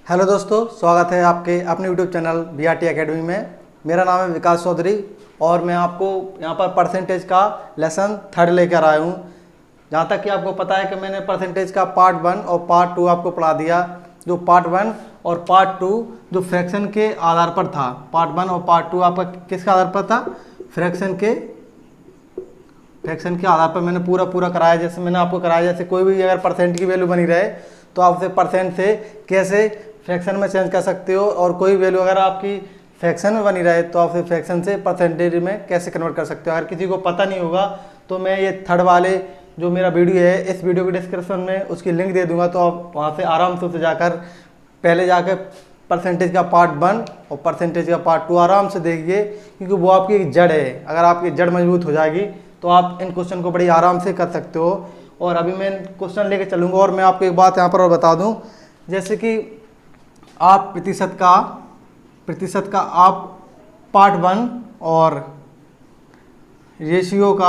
Hello दोस्तों, स्वागत है आपके अपने यूट्यूब चैनल BRT एकेडमी में। मेरा नाम है विकास चौधरी और मैं आपको यहाँ पर परसेंटेज का लेसन 3 लेकर आया हूँ। जहाँ तक कि आपको पता है कि मैंने परसेंटेज का पार्ट 1 और पार्ट 2 आपको पढ़ा दिया। जो पार्ट 1 और पार्ट 2 जो फ्रैक्शन के आधार पर था, पार्ट 1 और पार्ट 2 आपका किसके आधार पर था? फ्रैक्शन के आधार पर मैंने पूरा कराया। जैसे मैंने आपको कराया, जैसे कोई भी अगर परसेंट की वैल्यू बनी रहे तो आप उसे परसेंट से कैसे फ्रैक्शन में चेंज कर सकते हो, और कोई वैल्यू अगर आपकी फ्रैक्शन में बनी रहे तो आप उसे फ्रैक्शन से परसेंटेज में कैसे कन्वर्ट कर सकते हो। अगर किसी को पता नहीं होगा तो मैं ये 3rd वाले जो मेरा वीडियो है, इस वीडियो के डिस्क्रिप्शन में उसकी लिंक दे दूंगा, तो आप वहाँ से आराम से उसे जाकर पहले जाकर परसेंटेज का पार्ट 1 और परसेंटेज का पार्ट 2 आराम से देखिए, क्योंकि वो आपकी एक जड़ है। अगर आपकी जड़ मजबूत हो जाएगी तो आप इन क्वेश्चन को बड़ी आराम से कर सकते हो। और अभी मैं क्वेश्चन लेके चलूँगा। और मैं आपको एक बात यहाँ पर और बता दूँ, जैसे कि आप प्रतिशत का आप पार्ट 1 और रेशियो का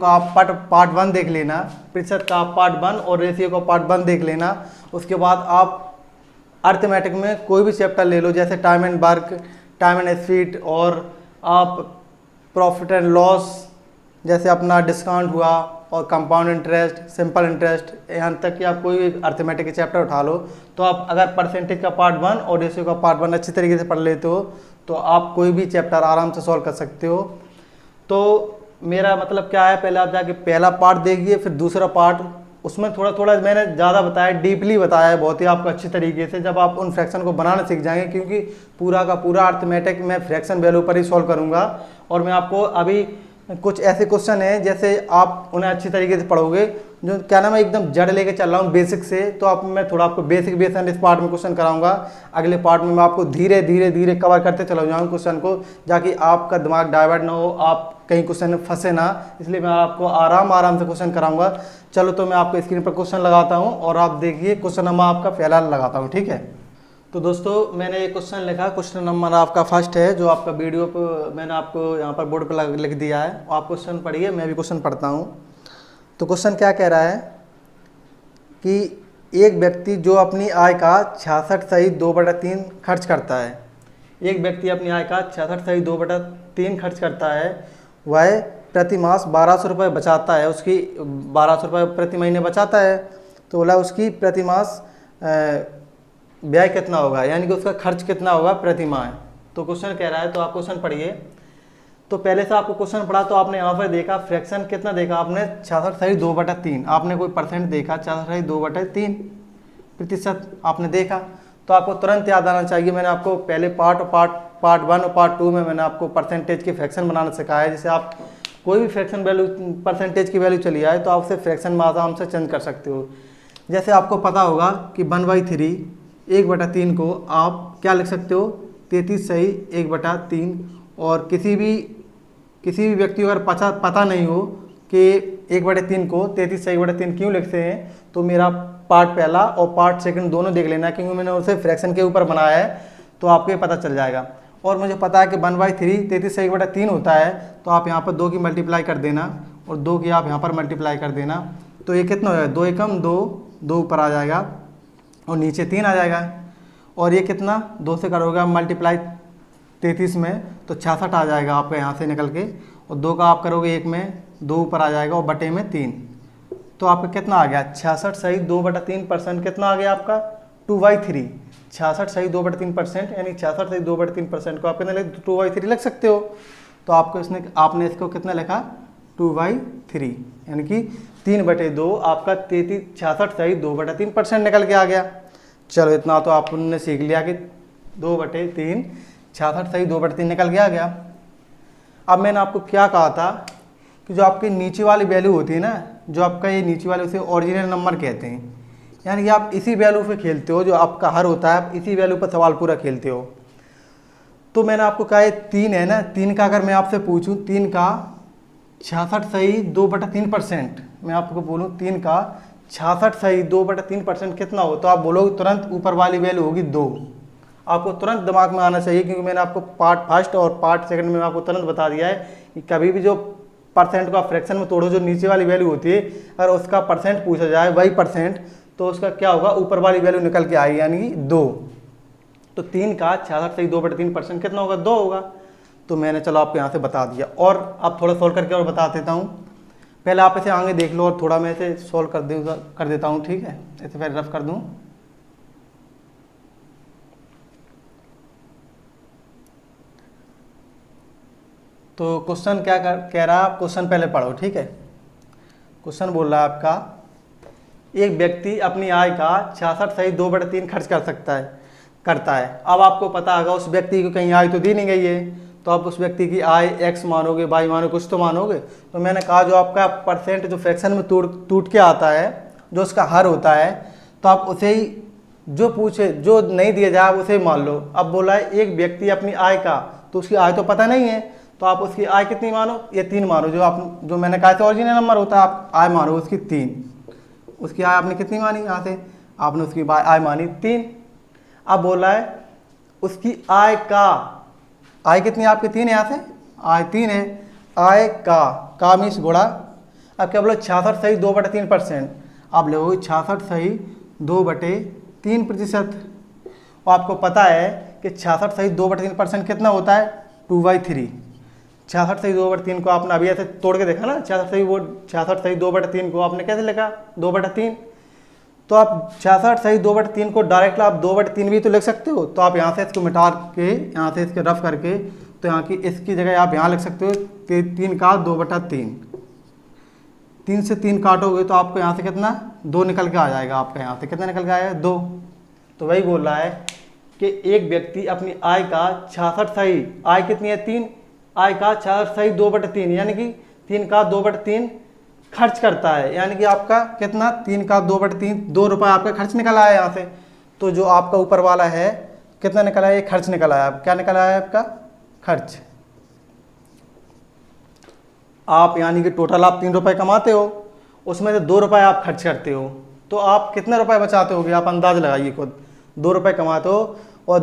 आप पार्ट 1 देख लेना, प्रतिशत का आप पार्ट 1 और रेशियो का पार्ट 1 देख लेना। उसके बाद आप अर्थमेटिक में कोई भी चैप्टर ले लो, जैसे time and work, time and speed, और आप प्रॉफिट एंड लॉस, जैसे अपना डिस्काउंट हुआ, और कंपाउंड इंटरेस्ट, सिंपल इंटरेस्ट, यहाँ तक कि आप कोई भी अर्थमेटिक के चैप्टर उठा लो, तो आप अगर परसेंटेज का पार्ट 1 और रेशियो का पार्ट 1 अच्छी तरीके से पढ़ लेते हो तो आप कोई भी चैप्टर आराम से सॉल्व कर सकते हो। तो मेरा मतलब क्या है, पहले आप जाके पहला पार्ट देखिए, फिर दूसरा पार्ट, उसमें थोड़ा मैंने ज़्यादा बताया, डीपली बताया है बहुत ही आपको अच्छी तरीके से। जब आप उन फ्रैक्शन को बनाना सीख जाएंगे, क्योंकि पूरा का पूरा अर्थमेटिक मैं फ्रैक्शन वैल्यू पर ही सॉल्व करूँगा। और मैं आपको अभी कुछ ऐसे क्वेश्चन हैं, जैसे आप उन्हें अच्छी तरीके से पढ़ोगे, जो क्या नाम है एकदम जड़ लेके चल रहा हूँ बेसिक से, तो आप मैं थोड़ा आपको बेसिक इस पार्ट में क्वेश्चन कराऊंगा। अगले पार्ट में मैं आपको धीरे धीरे कवर करते चला जाऊँगा क्वेश्चन को, ताकि आपका दिमाग डाइवर्ट ना हो, आप कहीं क्वेश्चन में फंसे ना। इसलिए मैं आपको आराम से क्वेश्चन कराऊंगा। चलो, तो मैं आपको स्क्रीन पर क्वेश्चन लगाता हूँ और आप देखिए क्वेश्चन नंबर आपका पहला लगाता हूँ, ठीक है। तो दोस्तों, मैंने ये क्वेश्चन लिखा, क्वेश्चन नंबर आपका फर्स्ट है, जो आपका वीडियो पर मैंने आपको यहाँ पर बोर्ड पर लिख दिया है। आप क्वेश्चन पढ़िए, मैं भी क्वेश्चन पढ़ता हूँ। तो क्वेश्चन क्या कह रहा है कि एक व्यक्ति जो अपनी आय का 66/2/3 खर्च करता है, एक व्यक्ति अपनी आय का 66/2/3 खर्च करता है, वह प्रति मास 1200 रुपये बचाता है, उसकी 1200 रुपये प्रति महीने बचाता है। तो बोला उसकी प्रति मास व्यय कितना होगा, यानी कि उसका खर्च कितना होगा प्रति माह। तो क्वेश्चन कह रहा है, तो आप क्वेश्चन पढ़िए। तो पहले से आपको क्वेश्चन पढ़ा तो आपने यहाँ पर देखा फ्रैक्शन कितना देखा आपने, 66/2/3, आपने कोई परसेंट देखा 66/2/3 प्रतिशत आपने देखा। तो आपको तुरंत याद आना चाहिए, मैंने आपको पहले पार्ट 1 और पार्ट 2 में मैंने आपको परसेंटेज के फ्रैक्शन बनाना सिखाया है। जैसे आप कोई भी फ्रैक्शन वैल्यू, परसेंटेज की वैल्यू चली आए तो आप उसे फ्रैक्शन में आराम से चेंज कर सकते हो। जैसे आपको पता होगा कि 1/3 1/3 को आप क्या लिख सकते हो, 33 सही 1/3। और किसी भी व्यक्ति को अगर पता नहीं हो कि 1/3 को 33 सही 1/3 क्यों लिखते हैं, तो मेरा पार्ट पहला और पार्ट सेकंड दोनों देख लेना, क्योंकि मैंने उसे फ्रैक्शन के ऊपर बनाया है, तो आपको ये पता चल जाएगा। और मुझे पता है कि 1/3 33 सही 1/3 होता है, तो आप यहाँ पर 2 की मल्टीप्लाई कर देना और 2 की आप यहाँ पर मल्टीप्लाई कर देना। तो ये कितना हो जाएगा, 2 एकम 2 ऊपर आ जाएगा और नीचे 3 आ जाएगा। और ये कितना, 2 से करोगे मल्टीप्लाई 33 में तो 66 आ जाएगा आपका यहाँ से निकल के, और 2 का आप करोगे 1 में 2 ऊपर आ जाएगा और बटे में 3। तो आपका कितना आ गया, 66 सही 2/3%। कितना आ गया आपका 2/3, 66 सही 2/3%, यानी 66 सही 2/3% को आप कितना 2/3 लिख सकते हो। तो आपको आपने इसको कितना लिखा 2/3, यानी कि 3/2 आपका 66 सही 2/3% निकल के आ गया। चलो, इतना तो आपने सीख लिया कि 2/3 66 सही 2/3 निकल के आ गया। अब मैंने आपको क्या कहा था कि जो आपकी नीचे वाली वैल्यू होती है ना, जो आपका ये नीचे वाले उसे ओरिजिनल नंबर कहते हैं, यानी कि आप इसी वैल्यू पे खेलते हो, जो आपका हर होता है आप इसी वैल्यू पर सवाल पूरा खेलते हो। तो मैंने आपको कहा 3 है ना, 3 का अगर मैं आपसे पूछूं, 3 का 66 सही 2/3%, मैं आपको बोलूँ 3 का 66 सही 2/3% कितना हो, तो आप बोलोगे तुरंत ऊपर वाली वैल्यू होगी 2। आपको तुरंत दिमाग में आना चाहिए, क्योंकि मैंने आपको पार्ट फर्स्ट और पार्ट सेकंड में आपको तुरंत बता दिया है कि कभी भी जो परसेंट को आप फ्रैक्शन में तोड़ो, जो नीचे वाली वैल्यू होती है, अगर उसका परसेंट पूछा जाए वही परसेंट, तो उसका क्या होगा, ऊपर वाली वैल्यू निकल के आएगी यानी कि 2। तो 3 का 66 सही 2/3% कितना होगा, 2 होगा। तो मैंने चलो आपको यहाँ से बता दिया। और आप थोड़ा सॉल्व करके और बता देता हूँ। पहले आप इसे आगे देख लो और थोड़ा मैं इसे सॉल्व कर देता हूँ, ठीक है। इसे पहले रफ कर दूँ। तो क्वेश्चन क्या कह रहा है, आप क्वेश्चन पहले पढ़ो, ठीक है। क्वेश्चन बोल रहा है आपका, एक व्यक्ति अपनी आय का 66 सही 2/3 खर्च करता है। अब आपको पता होगा उस व्यक्ति को कहीं आय तो दी नहीं गई है, तो आप उस व्यक्ति की आय x मानोगे, y मानोगे, कुछ तो मानोगे। तो मैंने कहा जो आपका परसेंट जो फ्रैक्शन में टूट के आता है, जो उसका हर होता है, तो आप उसे ही जो पूछे, जो नहीं दिया जाए आप उसे ही मान लो। अब बोला है एक व्यक्ति अपनी आय का, तो उसकी आय तो पता नहीं है, तो आप उसकी आय कितनी मानो, ये 3 मानो। जो मैंने कहा था ओरिजिनल नंबर होता है, आप आय मानो उसकी 3। उसकी आय आपने कितनी मानी, यहाँ से आपने उसकी आय मानी 3। अब बोला है उसकी आय का, आय कितनी आपकी 3 है, यहाँ से आय 3 है, आय का मीन्स गुणा। अब क्या बोला, 66 सही 2/3%। आप लोगों 66 सही 2/3%। और आपको पता है कि 66 सही 2/3% कितना होता है, 2/3। 66 सही 2/3 को आपने अभी ऐसे तोड़ के देखा ना, 66 सही 2/3 को आपने कैसे लिखा, 2/3। तो आप 66 सही 2/3 को डायरेक्ट आप 2/3 भी तो लिख सकते हो। तो आप यहाँ से इसको मिटा के, यहाँ से इसके रफ करके, तो यहाँ की इसकी जगह आप यहाँ लिख सकते हो कि 3 का 2/3। 3 से 3 काटोगे तो आपको यहाँ से कितना, 2 निकल के आ जाएगा। आपका यहाँ से कितना निकल के आएगा, 2। तो वही बोल रहा है कि एक व्यक्ति अपनी आय का 66 सही, आय कितनी है 3, आय का 66 सही 2/3 यानी कि 3 का 2/3 खर्च करता है। यानी कि आपका कितना, 3 का 2/3, 2 रुपये आपका खर्च निकल आया यहाँ से। तो जो आपका ऊपर वाला है कितना निकला है, ये खर्च निकल आया। क्या निकल आया आपका, खर्च। आप यानी कि टोटल आप 3 रुपये कमाते हो, उसमें से 2 रुपये आप खर्च करते हो, तो आप कितने रुपए बचाते होगे, आप अंदाज लगाइए खुद। 2 रुपये कमाते हो और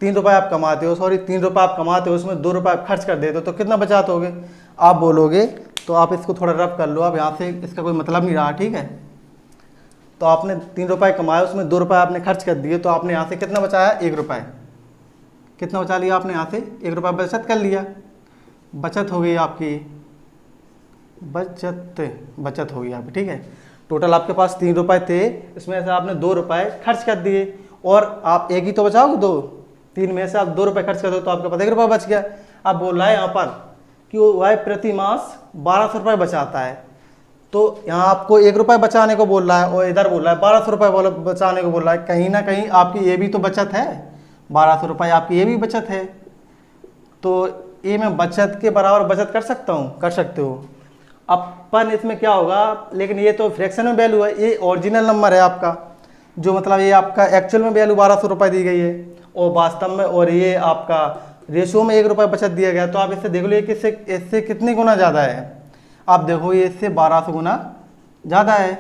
3 रुपये आप कमाते हो, 3 रुपये आप कमाते हो, उसमें 2 रुपये आप खर्च कर देते हो, तो कितना बचाते होगे आप बोलोगे। तो आप इसको थोड़ा रफ कर लो। अब यहाँ से इसका कोई मतलब नहीं रहा, ठीक है। तो आपने 3 रुपये कमाए, उसमें 2 रुपये आपने खर्च कर दिए, तो आपने यहाँ से कितना बचाया, 1 रुपये। कितना बचा लिया आपने, यहाँ से 1 रुपये बचत कर लिया। बचत हो गई आपकी, बचत हो गई आपकी, ठीक है। टोटल आपके पास 3 रुपये थे, इसमें से आपने 2 रुपये खर्च कर दिए, और आप एक ही तो बचाओगे, 3 में से आप 2 रुपये खर्च कर दो तो आपके पास 1 रुपये बच गया। अब बोल रहा है यहाँ पर कि वह प्रति मास 1200 रुपये बचाता है। तो यहाँ आपको 1 रुपये बचाने को बोल रहा है और इधर बोल रहा है 1200 रुपये बचाने को बोल रहा है। कहीं ना कहीं आपकी ये भी तो बचत है, 1200 रुपये आपकी ये भी बचत है। तो ये मैं बचत के बराबर बचत कर सकता हूँ, कर सकते हो। अपन इसमें क्या होगा, लेकिन ये तो फ्रैक्शन में वैल्यू है, ये ओरिजिनल नंबर है आपका, जो मतलब ये आपका एक्चुअल में वैल्यू 1200 रुपये दी गई है और वास्तव में, और ये आपका रेशियो में 1 रुपये बचत दिया गया। तो आप इससे देख लो ये इससे कितनी गुना ज़्यादा है। आप देखो ये इससे 1200 गुना ज़्यादा है।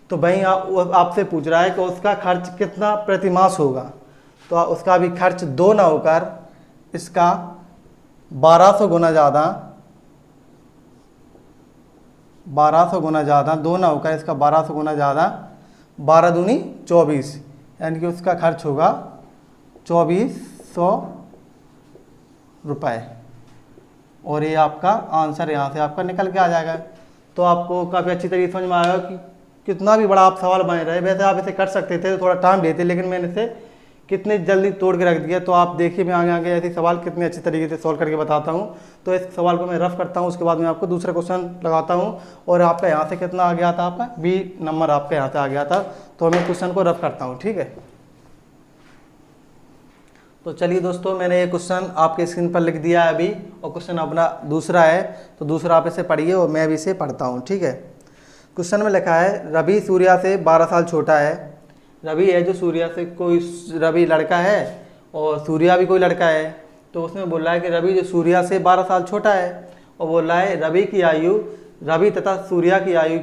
तो भाई आपसे पूछ रहा है कि उसका खर्च कितना प्रति मास होगा, तो उसका भी खर्च 2 ना होकर इसका 1200 गुना ज़्यादा, 1200 गुना ज़्यादा, 2 ना होकर इसका 1200 गुना ज़्यादा, 12 दूनी 24, यानी कि उसका खर्च होगा 2400 रुपये। और ये आपका आंसर यहाँ से आपका निकल के आ जाएगा। तो आपको काफ़ी अच्छी तरीके से समझ में आएगा कि कितना भी बड़ा आप सवाल बन रहे। वैसे आप इसे कर सकते थे, थोड़ा टाइम लेते, लेकिन मैंने इसे कितनी जल्दी तोड़ के रख दिया। तो आप देखिए मैं आगे आगे ऐसे सवाल कितने अच्छी तरीके से सॉल्व करके बताता हूँ। तो इस सवाल को मैं रफ करता हूँ, उसके बाद मैं आपको दूसरा क्वेश्चन लगाता हूँ। और आपका यहाँ से कितना आ गया था, आपका बी नंबर आपका यहाँ से आ गया था। तो मैं क्वेश्चन को रफ करता हूँ, ठीक है। तो चलिए दोस्तों, मैंने ये क्वेश्चन आपके स्क्रीन पर लिख दिया है अभी, और क्वेश्चन अपना दूसरा है। तो दूसरा आप इसे पढ़िए और मैं भी इसे पढ़ता हूँ, ठीक है। क्वेश्चन में लिखा है, रवि सूर्या से 12 साल छोटा है। रवि है जो सूर्या से, कोई रवि लड़का है और सूर्या भी कोई लड़का है। तो उसमें बोल रहा है कि रवि जो सूर्या से 12 साल छोटा है, और बोल रहा है रवि की आयु, रवि तथा सूर्या की आयु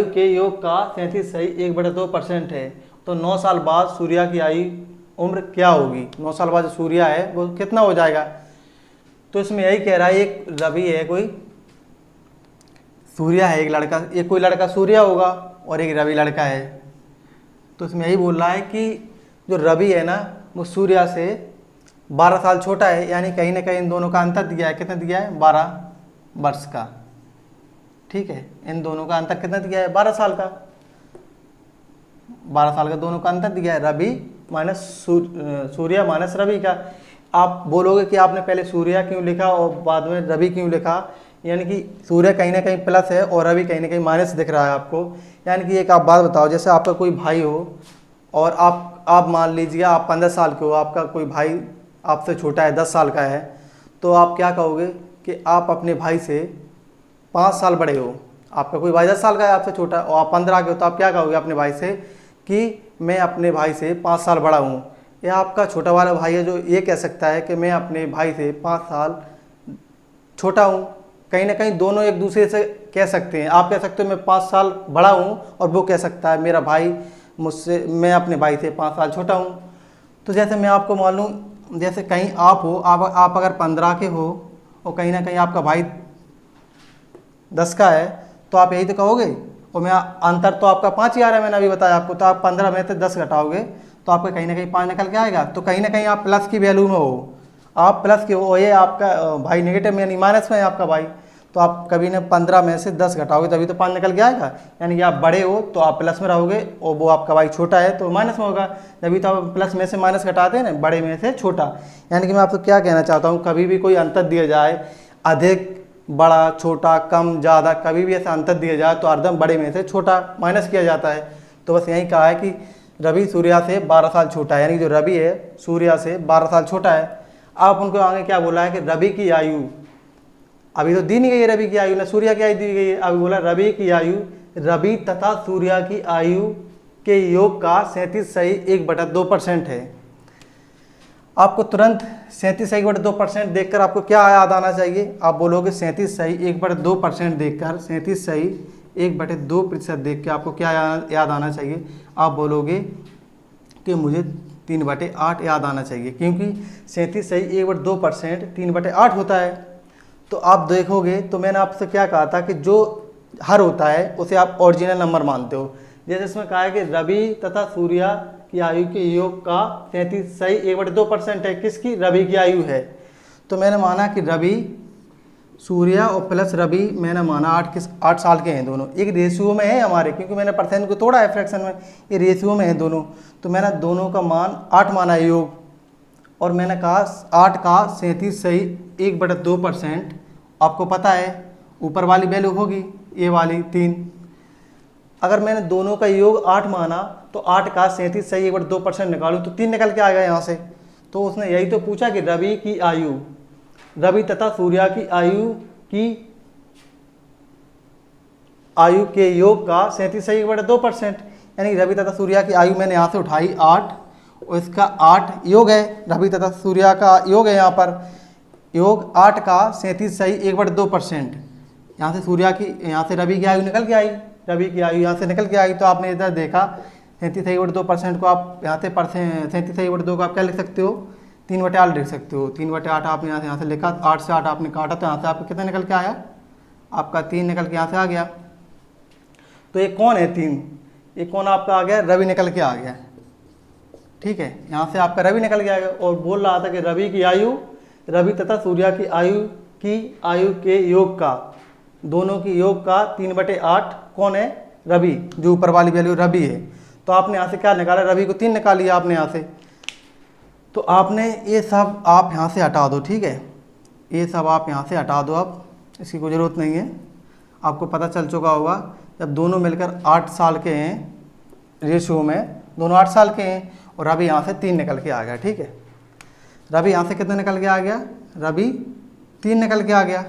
के योग का 37 सही 1/2% है। तो 9 साल बाद सूर्या की उम्र क्या होगी। 9 साल बाद जो सूर्या है वो कितना हो जाएगा। तो इसमें यही कह रहा है, एक रवि है कोई, सूर्य है एक लड़का, एक कोई लड़का सूर्य होगा और एक रवि लड़का है। तो इसमें यही बोल रहा है कि जो रवि है ना वो सूर्य से 12 साल छोटा है, यानी कहीं ना कहीं इन दोनों का अंतर दिया है। कितना दिया है? 12 वर्ष का। ठीक है, इन दोनों का अंतर कितना दिया है? 12 साल का। 12 साल का दोनों का अंतर दिया है, रवि माइनस सूर्य माइनस रवि का। आप बोलोगे कि आपने पहले सूर्य क्यों लिखा और बाद में रवि क्यों लिखा, यानी कि सूर्य कहीं ना कहीं प्लस है और रवि कहीं ना कहीं माइनस दिख रहा है आपको। यानी कि एक आप बात बताओ, जैसे आपका कोई भाई हो और आप मान लीजिए आप 15 साल के हो, आपका कोई भाई आपसे छोटा है, 10 साल का है, तो आप क्या कहोगे कि आप अपने भाई से 5 साल बड़े हो। आपका कोई भाई 10 साल का है आपसे छोटा और आप 15 के हो, तो आप क्या कहोगे अपने भाई से कि मैं अपने भाई से 5 साल बड़ा हूँ। या आपका छोटा वाला भाई है जो ये कह सकता है कि मैं अपने भाई से 5 साल छोटा हूँ। कहीं ना कहीं दोनों एक दूसरे से कह सकते हैं। आप कह सकते हो मैं 5 साल बड़ा हूँ और वो कह सकता है मेरा भाई मुझसे, मैं अपने भाई से 5 साल छोटा हूँ। तो जैसे मैं आपको मालूम, जैसे कहीं आप हो, आप अगर 15 के हो और कहीं ना कहीं आपका भाई 10 का है, तो आप यही तो कहोगे। और मैं अंतर तो आपका 5 ही आ रहा है, मैंने अभी बताया आपको। तो आप 15 में से 10 घटाओगे तो आपका कहीं ना कहीं 5 निकल के आएगा। तो कहीं ना कहीं आप प्लस की वैल्यू में हो, आप प्लस के हो और ये आपका भाई नेगेटिव में यानी माइनस में है आपका भाई। तो आप कभी ने 15 में से 10 घटाओगे तभी तो 5 निकल के आएगा। यानी कि आप बड़े हो तो आप प्लस में रहोगे और वो आपका भाई छोटा है तो माइनस में होगा। जभी तो आप प्लस में से माइनस घटाते हैं ना, बड़े में से छोटा। यानी कि मैं आपको क्या कहना चाहता हूँ, कभी भी कोई अंतर दिया जाए, अधिक, बड़ा, छोटा, कम, ज़्यादा, कभी भी ऐसा अंतर दिया जाए तो हरदम बड़े में से छोटा माइनस किया जाता है। तो बस यही कहा है कि रवि सूर्या से 12 साल छोटा है, यानी जो रवि है सूर्या से 12 साल छोटा है। आप उनको आगे क्या बोला है कि रवि की आयु, अभी तो दी नहीं गई है रवि की आयु, ना सूर्य की आयु दी गई है। अभी बोला रवि की आयु, रवि तथा सूर्य की आयु के योग का 37 सही 1/2% है। आपको तुरंत 37 सही 1/2% देखकर आपको क्या याद आना चाहिए? आप बोलोगे 37 सही 1/2% देखकर, 37 सही 1/2% देख के आपको क्या याद आना चाहिए? आप बोलोगे कि मुझे 3/8 याद आना चाहिए, क्योंकि 37 सही 1/2% 3/8 होता है। तो आप देखोगे तो मैंने आपसे क्या कहा था कि जो हर होता है उसे आप ओरिजिनल नंबर मानते हो। जैसे इसमें कहा है कि रवि तथा सूर्य की आयु के योग का 37 सही 1/2% है। किसकी? रवि की आयु है। तो मैंने माना कि रवि, सूर्य और प्लस रवि मैंने माना 8 साल के हैं दोनों। एक रेशियो में है हमारे, क्योंकि मैंने परसेंट को तोड़ा है फ्रैक्शन में, ये रेशियो में है दोनों। तो मैंने दोनों का मान 8 माना है योग, और मैंने कहा 8 का 37 सही 1/2%। आपको पता है ऊपर वाली वैल्यू होगी ये वाली 3। अगर मैंने दोनों का योग 8 माना तो 8 का 37 सही 1/2% निकालूँ तो 3 निकल के आ गया यहाँ से। तो उसने यही तो पूछा कि रवि की आयु, रवि तथा सूर्य की आयु के योग का 37 सही 1/2%। यानी रवि तथा सूर्य की आयु मैंने यहाँ से उठाई 8 और इसका 8 योग है, रवि तथा सूर्य का योग है यहाँ पर, योग 8 का 37 सही 1/2%। यहाँ से सूर्य की, यहाँ से रवि की आयु निकल के आई, रवि की आयु यहाँ से निकल के आई। तो आपने इधर देखा 37 सही 1/2% को आप यहाँ से 37 सही 1/2 को आप क्या लिख सकते हो? 3/8 लिख सकते हो। 3/8 आपने यहाँ से लिखा, 8 से 8 आपने काटा तो यहाँ से आपको कितना निकल के आया? आपका 3 निकल के यहाँ से आ गया। तो ये कौन है 3? ये कौन आपका आ गया? रवि निकल के आ गया। ठीक है, यहाँ से आपका रवि निकल के आ गया। और बोल रहा था कि रवि की आयु, रवि तथा सूर्य की आयु के योग का, दोनों की योग का 3/8 कौन है? रवि, जो ऊपर वाली वैल्यू रवि है। तो आपने यहाँ से क्या निकाला? रवि को 3 निकाल लिया आपने यहाँ से। तो आपने ये सब आप यहाँ से हटा दो। ठीक है, ये सब आप यहाँ से हटा दो, अब इसकी कोई ज़रूरत नहीं है। आपको पता चल चुका होगा जब दोनों मिलकर 8 साल के हैं, रेशियो में दोनों 8 साल के हैं, और रवि यहाँ से 3 निकल के आ गया। ठीक है, रवि यहाँ से कितना निकल के आ गया? रवि 3 निकल के आ गया।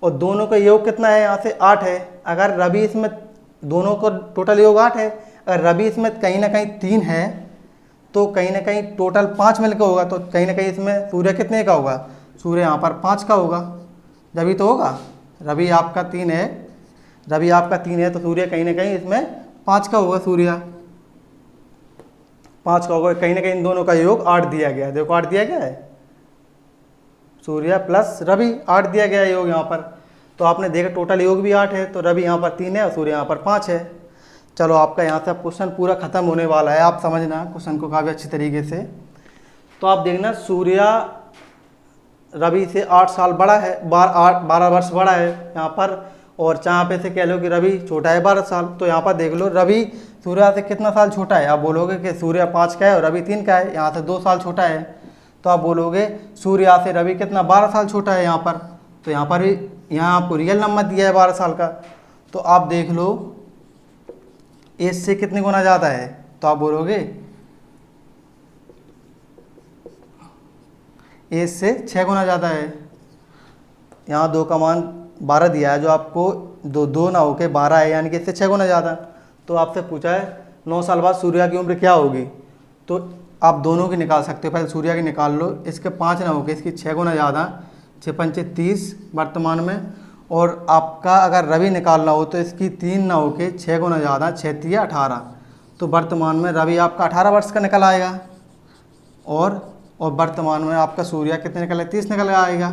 और दोनों का योग कितना है? यहाँ से 8 है। अगर रवि इसमें, दोनों को टोटल योग 8 है, अगर रवि इसमें कहीं ना कहीं 3 है तो कहीं ना कहीं टोटल 5 मिलकर होगा। तो कहीं ना कहीं इसमें सूर्य कितने का होगा? सूर्य यहाँ पर 5 का होगा, रवि तो होगा। रवि आपका 3 है, रवि आपका 3 है तो सूर्य कहीं ना कहीं इसमें 5 का होगा। सूर्य 5 का होगा, कहीं ना कहीं इन दोनों का योग 8 दिया गया है। देखो 8 दिया गया है, सूर्य प्लस रवि 8 दिया गया है योग यहाँ पर। तो आपने देखा टोटल योग भी 8 है, तो रवि यहाँ पर 3 है और सूर्य यहाँ पर 5 है। चलो आपका यहाँ से अब क्वेश्चन पूरा खत्म होने वाला है, आप समझना क्वेश्चन को काफ़ी अच्छी तरीके से। तो आप देखना सूर्य रवि से 8 साल बड़ा है, 12 वर्ष बड़ा है यहाँ पर, और जहाँ पे से कह लो कि रवि छोटा है 12 साल। तो यहाँ पर देख लो रवि सूर्य से कितना साल छोटा है, आप बोलोगे कि सूर्य 5 का है और रवि 3 का है, यहाँ से 2 साल छोटा है। तो आप बोलोगे सूर्य से रवि कितना 12 साल छोटा है यहाँ पर। तो यहाँ पर भी यहाँ आपको रियल नंबर दिया है 12 साल का। तो आप देख लो एज से कितने गुना ज़्यादा है, तो आप बोलोगे एज से 6 गुना ज़्यादा है। यहाँ 2 का मान 12 दिया है, जो आपको दो ना होके 12 है, यानी कि इससे 6 गुना ज़्यादा। तो आपसे पूछा है 9 साल बाद सूर्य की उम्र क्या होगी, तो आप दोनों की निकाल सकते हो। पहले सूर्य की निकाल लो, इसके 5 ना होके इसकी 6 गुना ज़्यादा, 6 पंचे 30 वर्तमान में। और आपका अगर रवि निकालना हो तो इसकी 3 ना होके 6 गुना ज़्यादा, 6 3 18। तो वर्तमान में रवि आपका 18 वर्ष का निकल आएगा, और वर्तमान में आपका सूर्य कितने निकल 30 निकल आएगा।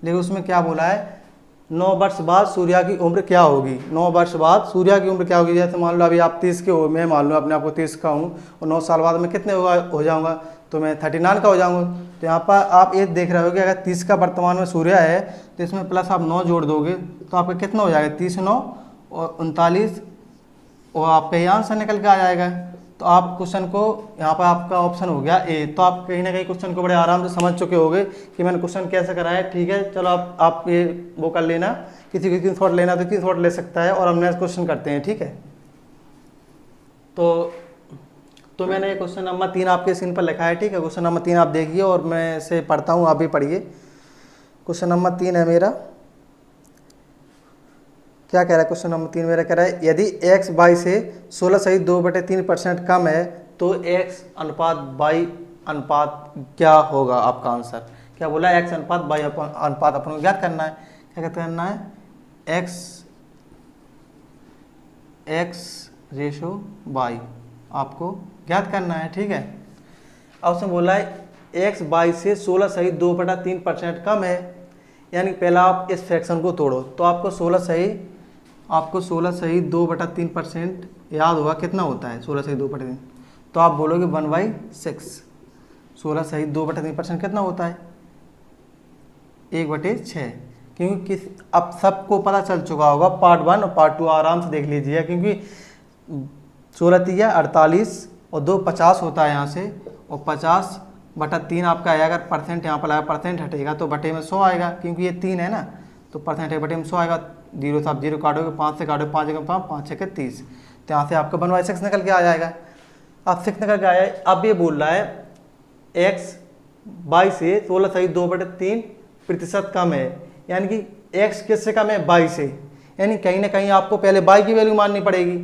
लेकिन उसमें क्या बोला है 9 वर्ष बाद सूर्य की उम्र क्या होगी, 9 वर्ष बाद सूर्य की उम्र क्या होगी। जैसे मान लो अभी आप 30 के हो, मैं मान लो अपने आप को 30 का हूँ, और 9 साल बाद मैं कितने हो जाऊँगा, तो मैं 39 का हो जाऊँगा। तो यहाँ पर आप ये देख रहे हो कि अगर 30 का वर्तमान में सूर्य है तो इसमें प्लस आप 9 जोड़ दोगे तो आपका कितना हो जाएगा 30 9 और 39, और आपका ये आंसर निकल के आ जाएगा। तो आप क्वेश्चन को यहाँ पर आपका ऑप्शन हो गया ए। तो आप कहीं ना कहीं क्वेश्चन को बड़े आराम से समझ चुके होंगे कि मैंने क्वेश्चन कैसे कराया है। ठीक है, चलो आप ये वो कर लेना, किसी को स्क्रीनशॉट लेना तो स्क्रीनशॉट ले सकता है, और हम नेक्स्ट क्वेश्चन करते हैं। ठीक है, तो मैंने ये क्वेश्चन नंबर 3 आपके स्क्रीन पर लिखा है। ठीक है, क्वेश्चन नंबर 3 आप देखिए और मैं इसे पढ़ता हूँ, आप भी पढ़िए। क्वेश्चन नंबर 3 है मेरा, क्या कह रहा है क्वेश्चन नंबर 3 मेरा कह रहा है यदि x y से 16.2/3% कम है तो x अनुपात y अनुपात क्या होगा। आपका आंसर क्या बोला है, x अनुपात y अनुपात अपन को ज्ञात करना है। क्या करना है, x रेशो y आपको ज्ञात करना है। ठीक है, अब उसमें बोला है x y से 16.2/3% कम है, यानी पहला आप इस फ्रैक्शन को तोड़ो तो आपको 16.2/3% याद होगा कितना होता है 16.2/3। तो आप बोलोगे 1/6। 16.2/3% कितना होता है 1/6। क्योंकि अब सबको पता चल चुका होगा, पार्ट 1 और पार्ट 2 आराम से देख लीजिए, क्योंकि 16 3 48 और 2 50 होता है यहाँ से, और 50/3 आपका आएगा। अगर परसेंट यहाँ पर आएगा, परसेंट हटेगा तो बटे में 100 आएगा, क्योंकि ये 3 है ना, तो परसेंट है बटे में 100 आएगा। 0 से आप 0 काटोगे, 5 से काटोगे, 5 5 5 6 30, तो यहाँ से आपका 1/6 निकल के आ जाएगा। अब 6 निकल के आया। अब ये बोल रहा है x y से 16.2/3% कम है, यानी कि x किससे कम है y से, यानी कहीं ना कहीं आपको पहले y की वैल्यू माननी पड़ेगी,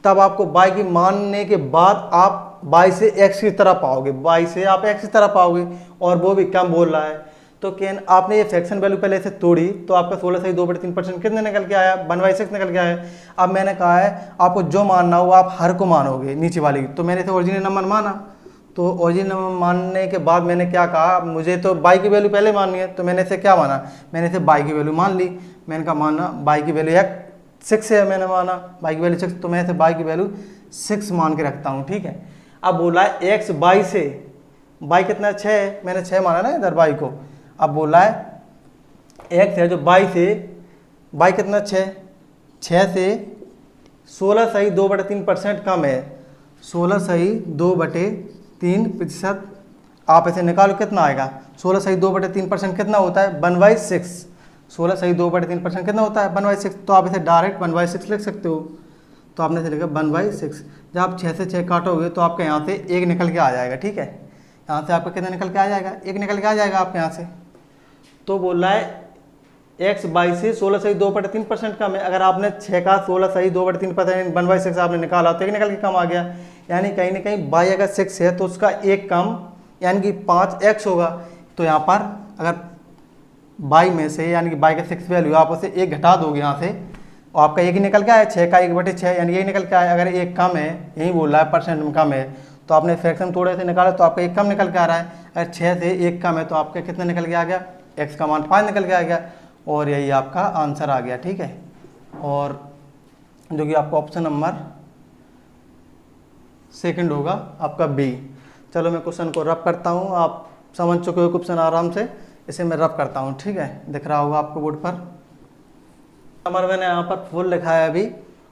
तब आपको y की मानने के बाद आप y से x की तरफ आओगे, y से आप x की तरफ आओगे, और वो भी कम बोल रहा है। तो क्या आपने ये फ्रैक्शन वैल्यू पहले से तोड़ी तो आपका 16.2/3% कितने निकल के आया 1/6 निकल के आया। अब मैंने कहा है आपको जो मानना हो आप हर को मानोगे नीचे वाले की, तो मैंने इसे ओरिजिनल नंबर माना। तो ओरिजिनल नंबर मानने के बाद मैंने क्या कहा, मुझे तो y की वैल्यू पहले माननी है, तो मैंने इसे क्या माना, मैंने इसे y की वैल्यू मान ली। मैंने कहा माना y की वैल्यू 6 है, मैंने माना y की वैल्यू 6, तो मैं इसे y की वैल्यू 6 मान के रखता हूँ। ठीक है, अब बोला है x y से, y कितना 6 है, मैंने 6 माना ना इधर y को। अब बोला है x है जो y से, y कितना 6 से 16.2/3% कम है, 16.2/3%। आप ऐसे निकालो कितना आएगा, 16.2/3% कितना होता है 1/6। 16.2/3% कितना होता है 1/6, तो आप इसे डायरेक्ट 1/6 लिख सकते हो। तो आपने इसे लिखा 1/6। जब आप 6 से 6 काटोगे तो आपके यहाँ से 1 निकल के आ जाएगा। ठीक है, यहाँ से आपका कितना निकल के आ जाएगा, 1 निकल के आ जाएगा आपके यहाँ से। तो बोल रहा है x y से 16.2/3% कम है। अगर आपने 6 का 16.2/3% 1/6 आपने निकाला तो 1 निकल के कम आ गया, यानी कहीं ना कहीं y अगर 6 है तो उसका 1 कम यानी कि 5x होगा। तो यहाँ पर अगर y में से यानी कि y का 6 वैल्यू आप उसे 1 घटा दोगे यहाँ से, और आपका 1 ही निकल के आया, 6 का 1/6 यानी यही निकल के आया। अगर 1 कम है, यही बोल रहा है परसेंट में कम है, तो आपने फ्रैक्शन थोड़े से निकाला तो आपका 1 कम निकल के आ रहा है। अगर 6 से 1 कम है तो आपका कितना निकल के आ गया, x का मान 5 निकल के आ गया। और यही आपका आंसर आ गया, ठीक है। और जो कि आपका ऑप्शन नंबर सेकंड होगा आपका बी। चलो मैं क्वेश्चन को रब करता हूँ, आप समझ चुके हो क्वेश्चन आराम से, इसे मैं रब करता हूँ, ठीक है। दिख रहा होगा आपको बोर्ड पर। नंबर मैंने यहाँ पर 4 लिखा है अभी,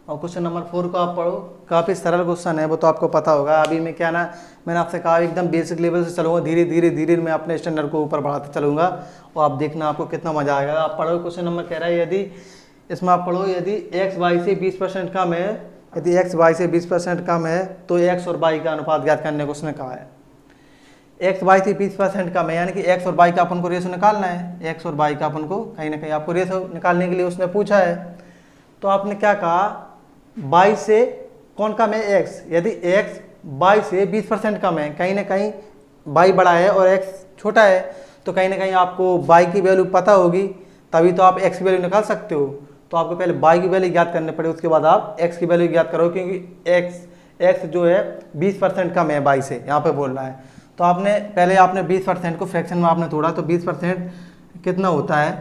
और क्वेश्चन नंबर 4 को आप पढ़ो, काफ़ी सरल क्वेश्चन है, वो तो आपको पता होगा। अभी मैं क्या ना, मैंने आपसे कहा एकदम बेसिक लेवल से चलूँगा, धीरे धीरे धीरे मैं अपने स्टैंडर्ड को ऊपर बढ़ाते चलूँगा, और आप देखना आपको कितना मजा आएगा। आप पढ़ो, क्वेश्चन नंबर कह रहा है यदि इसमें आप पढ़ो, यदि x y से 20% कम है, यदि x y से 20% कम है तो x और y का अनुपात ज्ञात करने को उसने कहा है। x y से 20% कम है, यानी कि x और y का अपन को रेशो निकालना है। x और y का अपन को कहीं ना कहीं आपको रेशो निकालने के लिए उसने पूछा है। तो आपने क्या कहा, y से कौन कम है, x। यदि x y से 20% कम है, कहीं ना कहीं y बड़ा है और x छोटा है, तो कहीं ना कहीं आपको y की वैल्यू पता होगी, तभी तो आप x की वैल्यू निकाल सकते हो। तो आपको पहले y की वैल्यू ज्ञात करनी पड़ेगी, उसके बाद आप x की वैल्यू ज्ञात करो, क्योंकि x जो है 20% कम है y से, यहाँ पे बोल रहा है। तो आपने पहले 20% को फ्रैक्शन में आपने तोड़ा, तो 20% कितना होता है,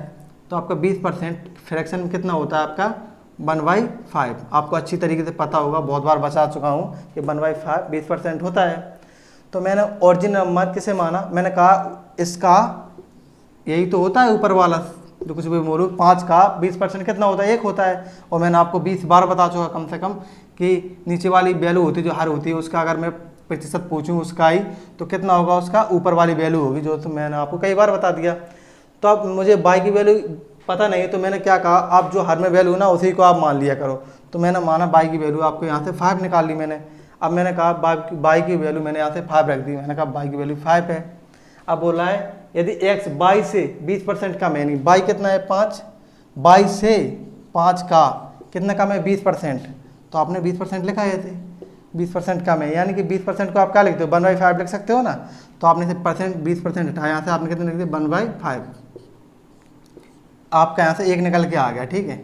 तो आपका 20% फ्रैक्शन में कितना होता है आपका 1/5। आपको अच्छी तरीके से पता होगा, बहुत बार बता चुका हूँ कि 1/5 20% होता है। तो मैंने ओरिजिनल नंबर किसे माना, मैंने कहा इसका यही तो होता है ऊपर वाला, जो कुछ भी बोलूँ, 5 का 20% कितना होता है, 1 होता है। और मैंने आपको 20 बार बता चुका कम से कम कि नीचे वाली वैल्यू होती है जो हर होती है, उसका अगर मैं प्रतिशत पूछूं उसका ही, तो कितना होगा, उसका ऊपर वाली वैल्यू होगी, जो तो मैंने आपको कई बार बता दिया। तो अब मुझे y की वैल्यू पता नहीं, तो मैंने क्या कहा, आप जो हर में वैल्यू ना उसी को आप मान लिया करो। तो मैंने माना y की वैल्यू आपको यहाँ से 5 निकाल ली मैंने। अब मैंने कहा y की वैल्यू मैंने यहाँ से 5 रख दी, मैंने कहा y की वैल्यू 5 है। अब बोला है यदि x y से 20% कम है, यानी y कितना है 5, y से 5 का कितना कम है 20%, तो आपने 20% लिखा है, ऐसे 20% कम है, यानी कि 20% को आप क्या लिखते हो 1/5 लिख सकते हो ना। तो आपने से परसेंट 20% हटाया, यहाँ से आपने कितने लिख दिया 1/5, आपका यहाँ से 1 निकल के आ गया, ठीक है।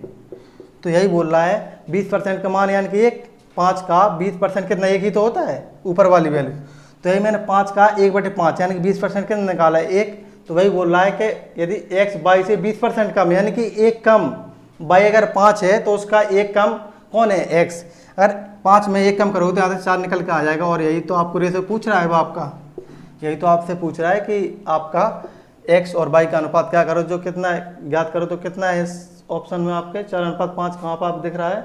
तो यही बोल रहा है 20% का मान यानी कि 5 का 20% कितना, 1 ही तो होता है ऊपर वाली वैल्यू। तो यही मैंने 5 का 1/5 यानी कि 20% कितना निकाला है 1। तो वही बोल रहा है कि यदि x y से 20% कम, यानी कि 1 कम, y अगर 5 है तो उसका 1 कम कौन है, x। अगर 5 में 1 कम करोगे तो यहाँ से 4 निकल के आ जाएगा। और यही तो आपको रेशो पूछ रहा है वो आपका, यही तो आपसे पूछ रहा है कि आपका x और y का अनुपात क्या करो, जो कितना है ज्ञात करो। तो कितना है इस ऑप्शन में आपके 4:5 कहाँ पर आप दिख रहा है,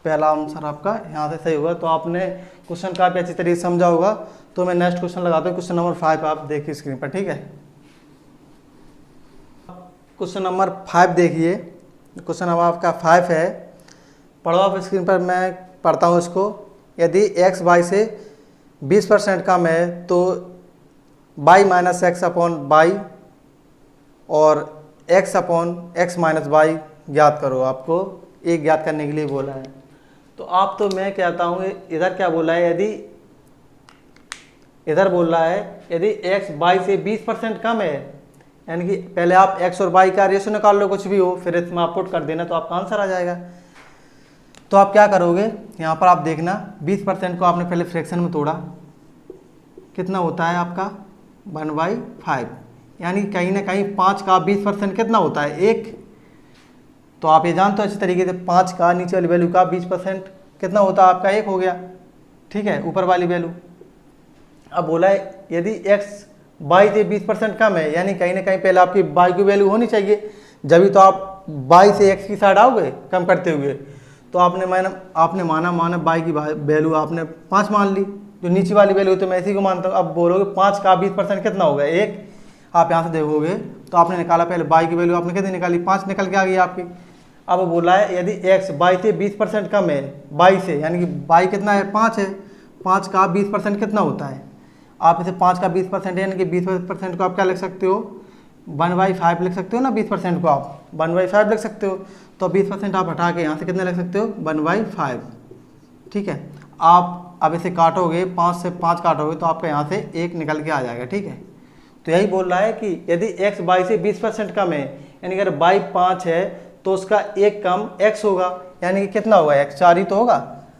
पहला आंसर आपका यहाँ से सही होगा। तो आपने क्वेश्चन काफ़ी अच्छी तरीके से समझा होगा। तो मैं नेक्स्ट क्वेश्चन लगाता हूँ, क्वेश्चन नंबर 5 आप देखिए स्क्रीन पर, ठीक है। क्वेश्चन नंबर 5 देखिए, क्वेश्चन नंबर आपका 5 है, पढ़ो आप स्क्रीन पर, मैं पढ़ता हूँ इसको। यदि x y से 20% कम है तो y minus x upon y और x upon x minus y ज्ञात करो। आपको एक ज्ञात करने के लिए बोला है। तो आप, तो मैं कहता हूँ इधर क्या बोला है, यदि इधर बोल रहा है यदि x y से 20% कम है, यानी कि पहले आप x और y का रेशो निकाल लो, कुछ भी हो, फिर इसमें आप पुट कर देना तो आपका आंसर आ जाएगा। तो आप क्या करोगे, यहाँ पर आप देखना 20% को आपने पहले फ्रैक्शन में तोड़ा, कितना होता है आपका 1/5, यानी कहीं ना कहीं 5 का 20% कितना होता है 1। तो आप ये जानते हो अच्छी तरीके से 5 का नीचे वाली वैल्यू का 20% कितना होता है आपका 1 हो गया, ठीक है, ऊपर वाली वैल्यू। अब बोला है यदि x y से 20% कम है, यानी कहीं ना कहीं पहले आपकी y की वैल्यू होनी चाहिए, जब तो आप y से x की साइड आओगे कम करते हुए। तो आपने माना y की वैल्यू आपने 5 मान ली, जो नीचे वाली वैल्यू, तो मैं इसी को मानता हूँ। अब बोलोगे 5 का 20% कितना होगा 1, आप यहाँ से देखोगे तो आपने निकाला, पहले y की वैल्यू आपने कितनी निकाली 5 निकल के आ गई आपकी। अब बोला है यदि x y से 20% कम है y से, यानी कि y कितना है 5 है, 5 का 20% कितना होता है, आप इसे 5 का 20% यानी कि 20% को आप क्या लिख सकते हो 1/5 लिख सकते हो ना, 20% को आप 1/5 लिख सकते हो। तो 20% आप हटा के यहाँ से कितने लिख सकते हो 1/5, ठीक है। आप अब इसे काटोगे, 5 से 5 काटोगे तो आपका यहाँ से 1 निकल के आ जाएगा, ठीक है। तो यही बोल रहा है कि यदि x y से 20% कम है, यानी अगर y 5 है तो उसका 1 कम x होगा, यानी कि कितना होगा x 4 ही तो होगा।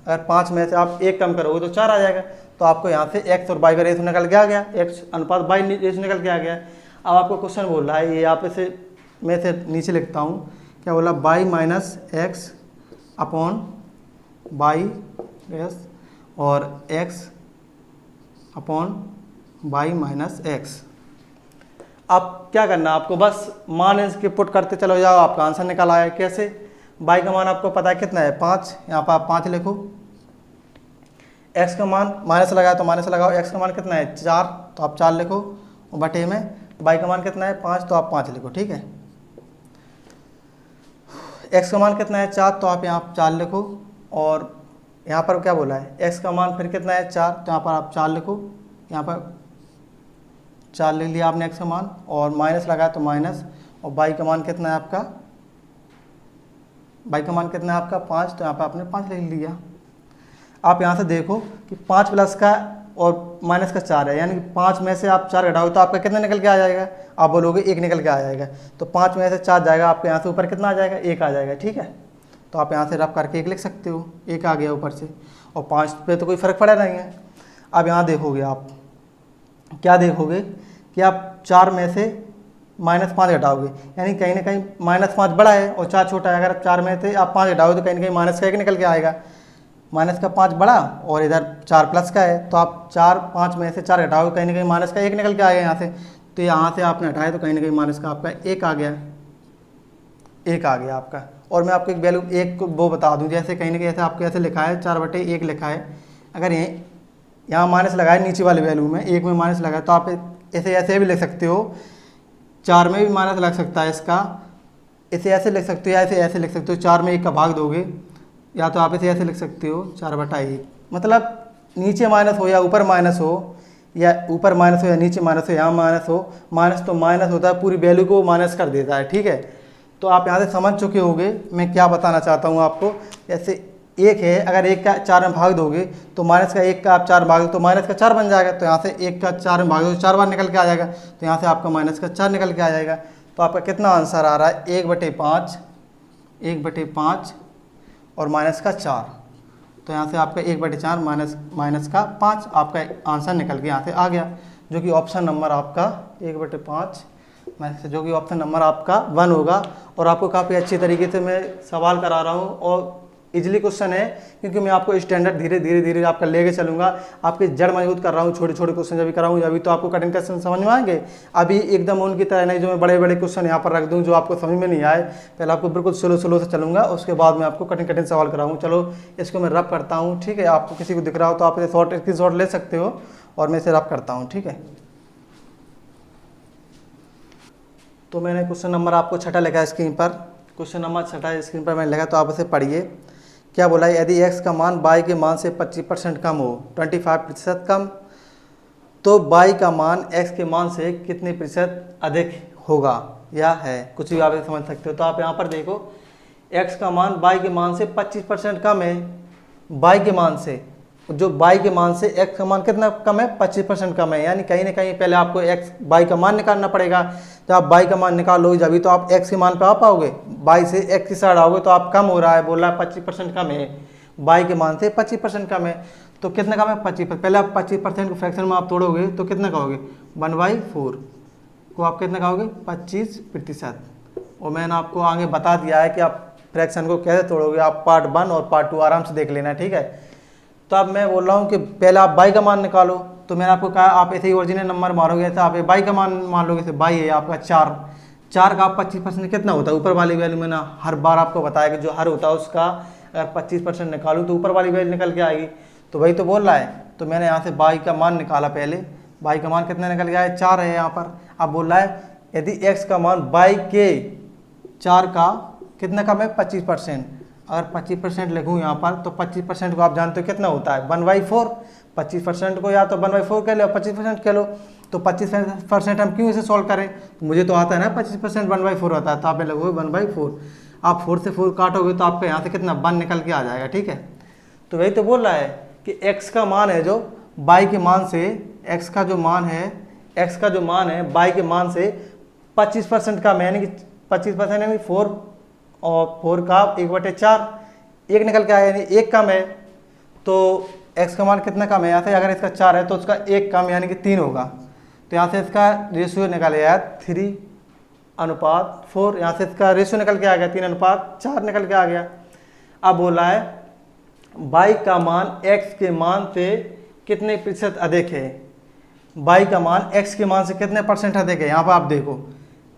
अगर 5 में से आप 1 कम करोगे तो 4 आ जाएगा। तो आपको यहाँ से x और y का रेशो निकल के आ गया, x अनुपात y रेशो निकल के आ गया। अब आपको क्वेश्चन बोल रहा है, ये आप इसे मैं इसे नीचे लिखता हूँ, क्या बोला, by minus x upon by yes और x upon by minus x. अब क्या करना है आपको, बस मान इसके पुट करते चलो जाओ, आपका आंसर निकल आया। कैसे, बाई का मान आपको पता है कितना है 5, यहाँ पर आप 5 लिखो, एक्स का मान माइनस लगाया तो माइनस लगाओ, एक्स का मान कितना है 4 तो आप 4 लिखो, और बटे में बाई का मान कितना है 5 तो आप 5 लिखो, ठीक है। एक्स का मान कितना है 4 तो आप यहाँ 4 लिखो, और यहाँ पर क्या बोला है, एक्स का मान फिर कितना है 4 तो यहाँ पर आप 4 लिखो, यहाँ पर 4 लिख लिया आपने एक्स का मान, और माइनस लगाया तो माइनस, और बाई का मान कितना है आपका, बाई का मान कितना है आपका 5 तो यहाँ पर आपने 5 लिख लिया। आप यहाँ से देखो कि 5 प्लस का और माइनस का 4 है, यानी कि 5 में से आप 4 घटाओगे तो आपका कितना निकल के आ जाएगा, आप बोलोगे 1 निकल के आ जाएगा, तो 5 में से 4 जाएगा, आपके यहाँ से ऊपर कितना आ जाएगा 1 आ जाएगा, ठीक है। तो आप यहाँ से रफ करके 1 लिख सकते हो, 1 आ गया ऊपर से, और 5 पे तो कोई फ़र्क पड़ा नहीं है। अब यहाँ देखोगे आप क्या देखोगे कि आप 4 में से -5 घटाओगे, यानी कहीं ना कहीं -5 बड़ा है और 4 छोटा है। अगर आप 4 में से आप 5 घटाओगे तो कहीं ना कहीं माइनस का 1 निकल के आएगा, माइनस का 5 बड़ा और इधर 4 प्लस का है, तो आप 4 5 में से 4 घटाओगे कहीं ना कहीं माइनस का 1 निकल के आएगा यहाँ से, तो यहाँ से आपने हटाया तो कहीं ना कहीं माइनस का आपका 1 आ गया, 1 आ गया आपका। और मैं आपको एक वैल्यू 1 को वो बता दूँ, जैसे कहीं ना कहीं ऐसे आपको ऐसे लिखा है 4/1 लिखा है, अगर यहाँ माइनस लगाए नीचे वाले वैल्यू में 1 में माइनस लगाए तो आप ऐसे ऐसे भी लिख सकते हो, 4 में भी माइनस लग सकता है इसका, इसे ऐसे लिख सकते हो या ऐसे ऐसे लिख सकते हो, 4 में 1 का भाग दोगे, या तो आप इसे ऐसे लिख सकते हो 4/1, मतलब नीचे माइनस हो या ऊपर माइनस हो, या ऊपर माइनस हो या नीचे माइनस हो, यहाँ माइनस हो, माइनस तो माइनस होता है, पूरी वैल्यू को माइनस कर देता है, ठीक है। तो आप यहाँ से समझ चुके होंगे मैं क्या बताना चाहता हूँ आपको। जैसे 1 है, अगर 1 का 4 में भाग दोगे तो माइनस का 1 का आप 4 भाग दो तो माइनस का 4 बन जाएगा, तो यहाँ से 1 का 4 में भाग दो 4 बार निकल के आ जाएगा, तो यहाँ से आपका माइनस का 4 निकल के आ जाएगा। तो आपका कितना आंसर आ रहा है 1/5, 1/5 और माइनस का 4, तो यहाँ से आपका 1/4 माइनस का 5 आपका आंसर निकल के यहाँ से आ गया, जो कि ऑप्शन नंबर आपका 1/5 माइनस, जो कि ऑप्शन नंबर आपका 1 होगा। और आपको काफ़ी अच्छी तरीके से मैं सवाल करा रहा हूँ और इजीली क्वेश्चन है, क्योंकि मैं आपको स्टैंडर्ड धीरे धीरे आपका लेके चलूँगा, आपकी जड़ मजबूत कर रहा हूँ। छोटे छोटे क्वेश्चन जब भी कराऊँ अभी तो आपको कठिन क्वेश्चन समझ में आएंगे, अभी एकदम उनकी तरह नहीं जो मैं बड़े बड़े क्वेश्चन यहाँ पर रख दूँ जो आपको समझ में नहीं आए। पहले आपको बिल्कुल स्लो से चलूँगा, उसके बाद मैं आपको कठिन सवाल कराऊँ। चलो इसको मैं रब करता हूँ, ठीक है। आपको किसी को दिख रहा हो तो आप इसे स्क्रीनशॉट ले सकते हो, और मैं इसे रब करता हूँ, ठीक है। तो मैंने क्वेश्चन नंबर आपको 6 लिखा है स्क्रीन पर, क्वेश्चन नंबर 6 स्क्रीन पर मैंने लिखा, तो आप उसे पढ़िए। क्या बोला है, यदि x का मान y के मान से 25% कम हो, 25% कम, तो y का मान x के मान से कितने प्रतिशत अधिक होगा या है, कुछ भी आप समझ सकते हो। तो आप यहाँ पर देखो x का मान y के मान से 25% कम है, y के मान से, जो y के मान से x का मान कितना कम है 25% कम है, यानी कहीं ना कहीं पहले आपको y का मान निकालना पड़ेगा। तो आप y का मान निकालोगे जब तो आप x के मान पे आ पाओगे, y से x की साइड आओगे तो आप कम हो रहा है, बोल रहा है 25% कम है, y के मान से 25% कम है, तो कितना कम है 25%। पहले आप 25% को फ्रैक्शन में आप तोड़ोगे तो कितना कहोगे 1/4 को आप कितना कहोगे 25%। और मैंने आपको आगे बता दिया है कि आप फ्रैक्शन को कैसे तोड़ोगे, आप पार्ट 1 और पार्ट 2 आराम से देख लेना, ठीक है। तो अब मैं बोल रहा हूँ कि पहले आप y का मान निकालो, तो मैंने आपको कहा आप ऐसे ही ओरिजिनल नंबर मारोगे, तो आप y का मान मान लोगे, y है आपका 4 का आप 25% कितना होता है, ऊपर वाली वैल्यू में ना हर बार आपको बताया कि जो हर होता है उसका अगर 25% निकालूँ तो ऊपर वाली वैल्यू निकल के आएगी, तो वही तो बोल रहा है। तो मैंने यहाँ से y का मान निकाला, पहले y का मान कितना निकल गया है 4 है यहाँ पर। अब बोल रहा है यदि x का मान y के 4 का कितना कम है 25%, अगर 25% लिखूँ यहाँ पर तो 25% को आप जानते हो कितना होता है 1/4, 25% को या तो 1/4 कह लो 25% कह लो, तो 25% हम क्यों इसे सॉल्व करें, मुझे तो आता है ना 25% 1/4 होता है, तो आप लगोगे 1/4, आप 4 से 4 काटोगे तो आपका यहाँ से कितना 1 निकल के आ जाएगा, ठीक है। तो वही तो बोल रहा है कि x का मान है जो y के मान से, x का जो मान है y के मान से 25% कम है, यानी कि 25% यानी 4 और 4 का 1/4, 1 निकल के आया, यानी 1 कम है, तो x का मान कितना कम है, यहाँ से अगर इसका 4 है तो उसका 1 कम यानी कि 3 होगा, तो यहाँ से इसका रेशियो निकाले यार 3 अनुपात 4, यहाँ से इसका रेशियो निकल के आ गया 3:4 निकल के आ गया। अब बोला है y का मान x के मान से कितने प्रतिशत अधिक है, y का मान x के मान से कितने % अधिक है। यहाँ पर आप देखो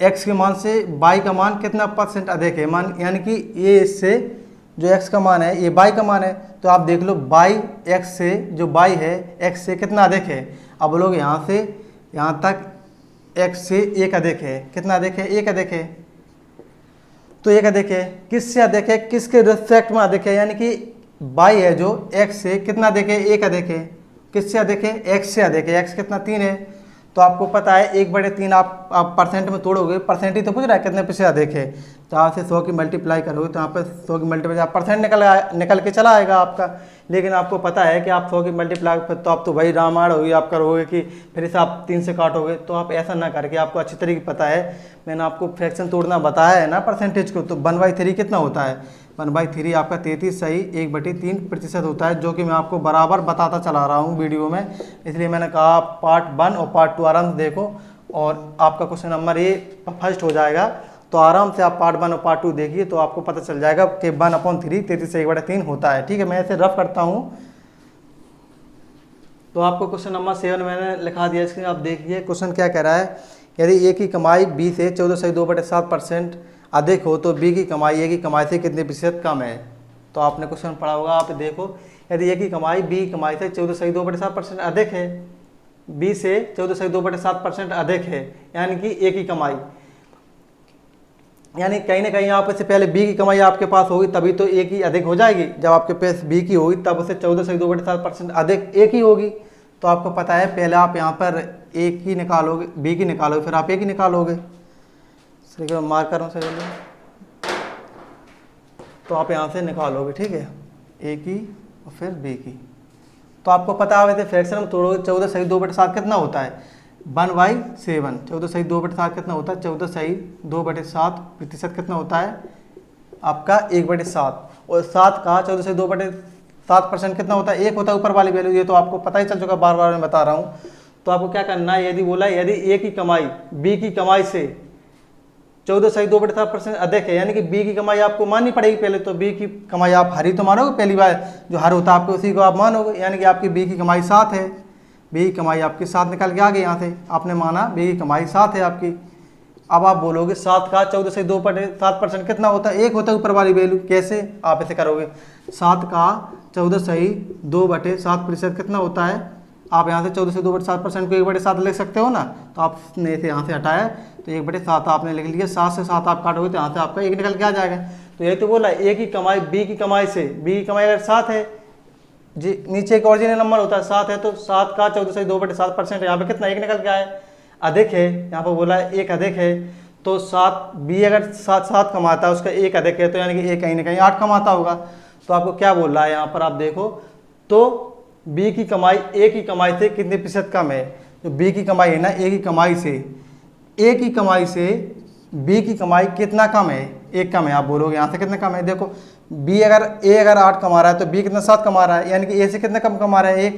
x के मान से y का मान कितना % अधिक है, मान यानी कि ये इससे जो x का मान है ये y का मान है, तो आप देख लो y x से जो y है x से कितना अधिक है। अब लोग यहाँ से यहाँ तक x से 1 अधिक है, कितना अधिक है, 1 अधिक है, तो 1 अधिक है, किससे अधिक है, किसके रिस्पेक्ट में अधिक है, यानी कि y है जो x से कितना अधिक है, 1 अधिक है, किससे अधिक है, x से अधिक है, x कितना 3 है, तो आपको पता है 1/3 आप परसेंट में तोड़ोगे, परसेंट ही तो पूछ रहा है कितने % अधिक है, तो यहाँ से 100 की मल्टीप्लाई करोगे तो यहाँ पर 100 की मल्टीप्लाई परसेंट निकल के चला आएगा आपका। लेकिन आपको पता है कि आप 100 की मल्टीप्लाई फिर तो आप तो वही रामायण होगी आप करोगे कि फिर इसे आप 3 से काटोगे, तो आप ऐसा ना करके आपको अच्छी तरीके पता है, मैंने आपको फ्रैक्शन तोड़ना बताया है ना परसेंटेज को, तो 1/3 कितना होता है, 1/3 आपका 33 सही 1/3% होता है, जो कि मैं आपको बराबर बताता चला रहा हूँ वीडियो में। इसलिए मैंने कहा पार्ट 1 और पार्ट 2 आराम से देखो और आपका क्वेश्चन नंबर ये फर्स्ट हो जाएगा। तो आराम से आप पार्ट 1 और पार्ट 2 देखिए तो आपको पता चल जाएगा कि 1/3 33 से 1/3 होता है। ठीक है, मैं इसे रफ करता हूँ। तो आपको क्वेश्चन नंबर 7 मैंने लिखा दिया, इसके आप देखिए क्वेश्चन क्या कह रहा है, यदि ए की कमाई बी से 14.2% अधिक हो तो बी की कमाई ए की कमाई से कितने % कम है। तो आपने क्वेश्चन पढ़ा होगा, आप देखो यदि ए की कमाई बी की कमाई से 14.2% अधिक है, बी से 14.2% अधिक है, यानी कि ए की कमाई, यानी कहीं ना कहीं आप इससे पहले बी की कमाई आपके पास होगी तभी तो ए की अधिक हो जाएगी, जब आपके पास बी की होगी तब उसे 14.2% अधिक ए की होगी। तो आपको पता है पहले आप यहाँ पर ए की निकालोगे, बी की निकालोगे, फिर आप ए की निकालोगे, मार्कर हूँ सही, तो आप यहाँ से निकालोगे, ठीक है, ए की और फिर बी की। तो आपको पता है वैसे फ्रैक्शन में तोड़ोगे 14/2/7 कितना होता है, 1/7, 14/2/7 कितना होता है, 14/2/7% कितना होता है आपका 1/7, और 7 का 14/2/7% कितना होता है, 1 होता है ऊपर वाली वैल्यू, ये तो आपको पता ही चल चुका, बार बार मैं बता रहा हूँ। तो आपको क्या करना है, यदि बोला यदि ए की कमाई बी की कमाई से 14/2/7% अधिक है, यानी कि बी की कमाई आपको माननी पड़ेगी पहले, तो बी की कमाई आप हर ही तो मानोगे, पहली बार जो हर होता है आपको उसी को आप मानोगे, यानी कि आपकी बी की कमाई 7 है, बी की कमाई आपकी 7 निकल के आ गई, यहाँ से आपने माना बी की कमाई 7 है आपकी। अब आप बोलोगे 7 का 14/2/7% कितना होता है, 1 होता है ऊपर वाली वैल्यू, कैसे आप ऐसे करोगे, 7 का 14/2/7% कितना होता है, आप यहाँ से 14/2/7% को 1/7 लिख सकते हो ना, तो आपने इसे यहाँ से हटाया तो 1/7 आपने लिख लिया, 7 से 7 आप काटोगे तो यहाँ से आपका 1 निकल के आ जाएगा। तो यही तो बोला ए की कमाई बी की कमाई से, बी की कमाई अगर 7 है जी, नीचे एक ओरिजिनल नंबर होता है 7 है, तो 7 का 14/2/7% यहाँ पे कितना 1 निकल के आए, अधिक है, यहाँ पर बोला 1 अधिक है, तो 7 बी अगर 7 कमाता है उसका 1 अधिक है, तो यानी कि ए कहीं ना कहीं 8 कमाता होगा। तो आपको क्या बोल रहा है यहाँ पर आप देखो, तो बी की कमाई ए की कमाई से कितने % कम है, तो बी की कमाई है ना ए की कमाई से, ए की कमाई से बी की कमाई कितना कम है, 1 कम है। आप बोलोगे यहाँ से कितना कम है, देखो बी अगर ए अगर 8 कमा रहा है तो बी कितना 7 कमा रहा है, यानी कि ए से कितना कम कमा रहा है,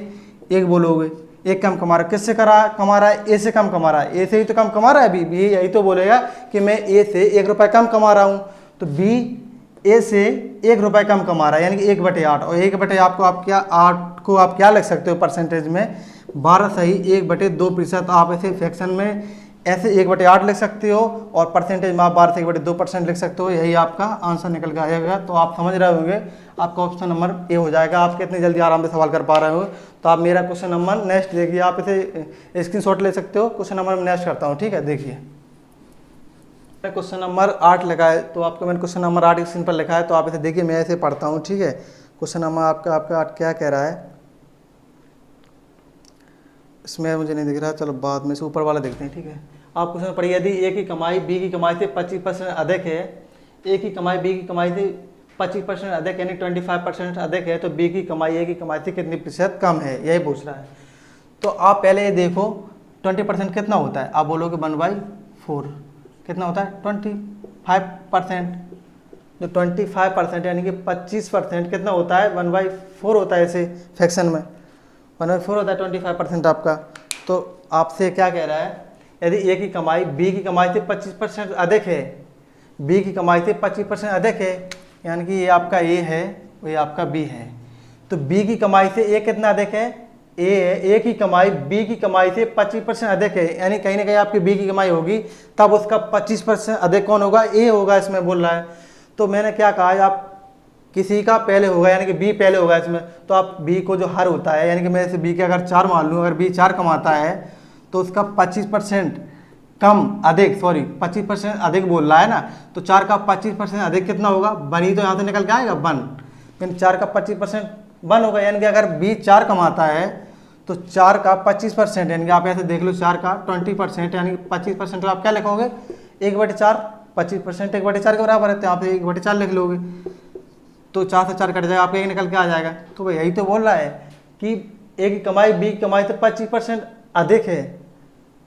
1 बोलोगे, 1 कम कमा रहा है, किससे कमा रहा है, ए से कम कमा रहा है, ए से ही तो कम कमा रहा है बी यही तो बोलेगा कि मैं ए से 1 रुपये कम कमा रहा हूँ, तो बी ए से 1 रुपये कम कमा रहा है, यानी कि 1/8, और 1/8 आपको आप क्या 8 को आप क्या लिख सकते हो परसेंटेज में, 12 सही 1/2%, आप ऐसे फ्रैक्शन में ऐसे 1/8 लिख सकते हो और परसेंटेज में आप 12 से 1/2% लिख सकते हो, यही आपका आंसर निकल के आएगा। तो आप समझ रहे होंगे, आपका ऑप्शन नंबर ए हो जाएगा। आप कितनी जल्दी आराम से सवाल कर पा रहे हो, तो आप मेरा क्वेश्चन नंबर नेक्स्ट देखिए, आप इसे स्क्रीनशॉट ले सकते हो, क्वेश्चन नंबर मैं नेक्स्ट करता हूँ, ठीक है। देखिए क्वेश्चन नंबर 8 लिखा है, तो आपको मैंने क्वेश्चन नंबर 8 स्क्रीन पर लिखा है, तो आप इसे देखिए, मैं इसे पढ़ता हूँ, ठीक है। क्वेश्चन नंबर आपका क्या कह रहा है, इसमें मुझे नहीं दिख रहा, चलो बाद में से ऊपर वाला देखते हैं, ठीक है। आप क्वेश्चन पढ़िए, यदि ए की कमाई बी की कमाई से 25% अधिक है, ए की कमाई बी की कमाई से 25% अधिक यानी 25% अधिक है, तो बी की कमाई ए की कमाई से कितनी % कम है, यही पूछ रहा है। तो आप पहले ये देखो 20% कितना होता है, आप बोलोगे 1/4 कितना होता है 25%, जो 25% यानी कि 25% कितना होता है 1/4 होता है, ऐसे फ्रैक्शन में 1/4 होता है 25% आपका। तो आपसे क्या कह रहा है, यदि ए की कमाई बी की कमाई से 25% अधिक है, बी की कमाई से 25% अधिक है, यानी कि ये आपका ए है और ये आपका बी है, तो बी की कमाई से ए कितना अधिक है, ए की कमाई बी की कमाई से 25% अधिक है, यानी कहीं ना कहीं आपकी बी की कमाई होगी तब उसका 25% अधिक कौन होगा, ए होगा, इसमें बोल रहा है। तो मैंने क्या कहा, आप किसी का पहले होगा यानी कि बी पहले होगा इसमें, तो आप बी को जो हर होता है, यानी कि मैं इसे बी के अगर 4 मान लूँ, अगर बी 4 कमाता है तो उसका 25% कम अधिक, सॉरी 25% अधिक बोल रहा है ना, तो 4 का 25% अधिक कितना होगा, 1 ही तो यहाँ से निकल के आएगा 1, फिर 4 का 25% 1 होगा, यानी कि अगर बी 4 कमाता है तो 4 का 25%, यानी कि आप ऐसे देख लो 4 का 20%, यानी 25%, तो आप क्या लिखोगे 1/4, 25% 1/4 के बराबर है, तो आप 1/4 लिख लोगे, तो 4 से 4 कट जाएगा, आपका 1 निकल के आ जाएगा। तो भाई यही तो बोल रहा है कि ए की कमाई बी की कमाई से 25% अधिक है,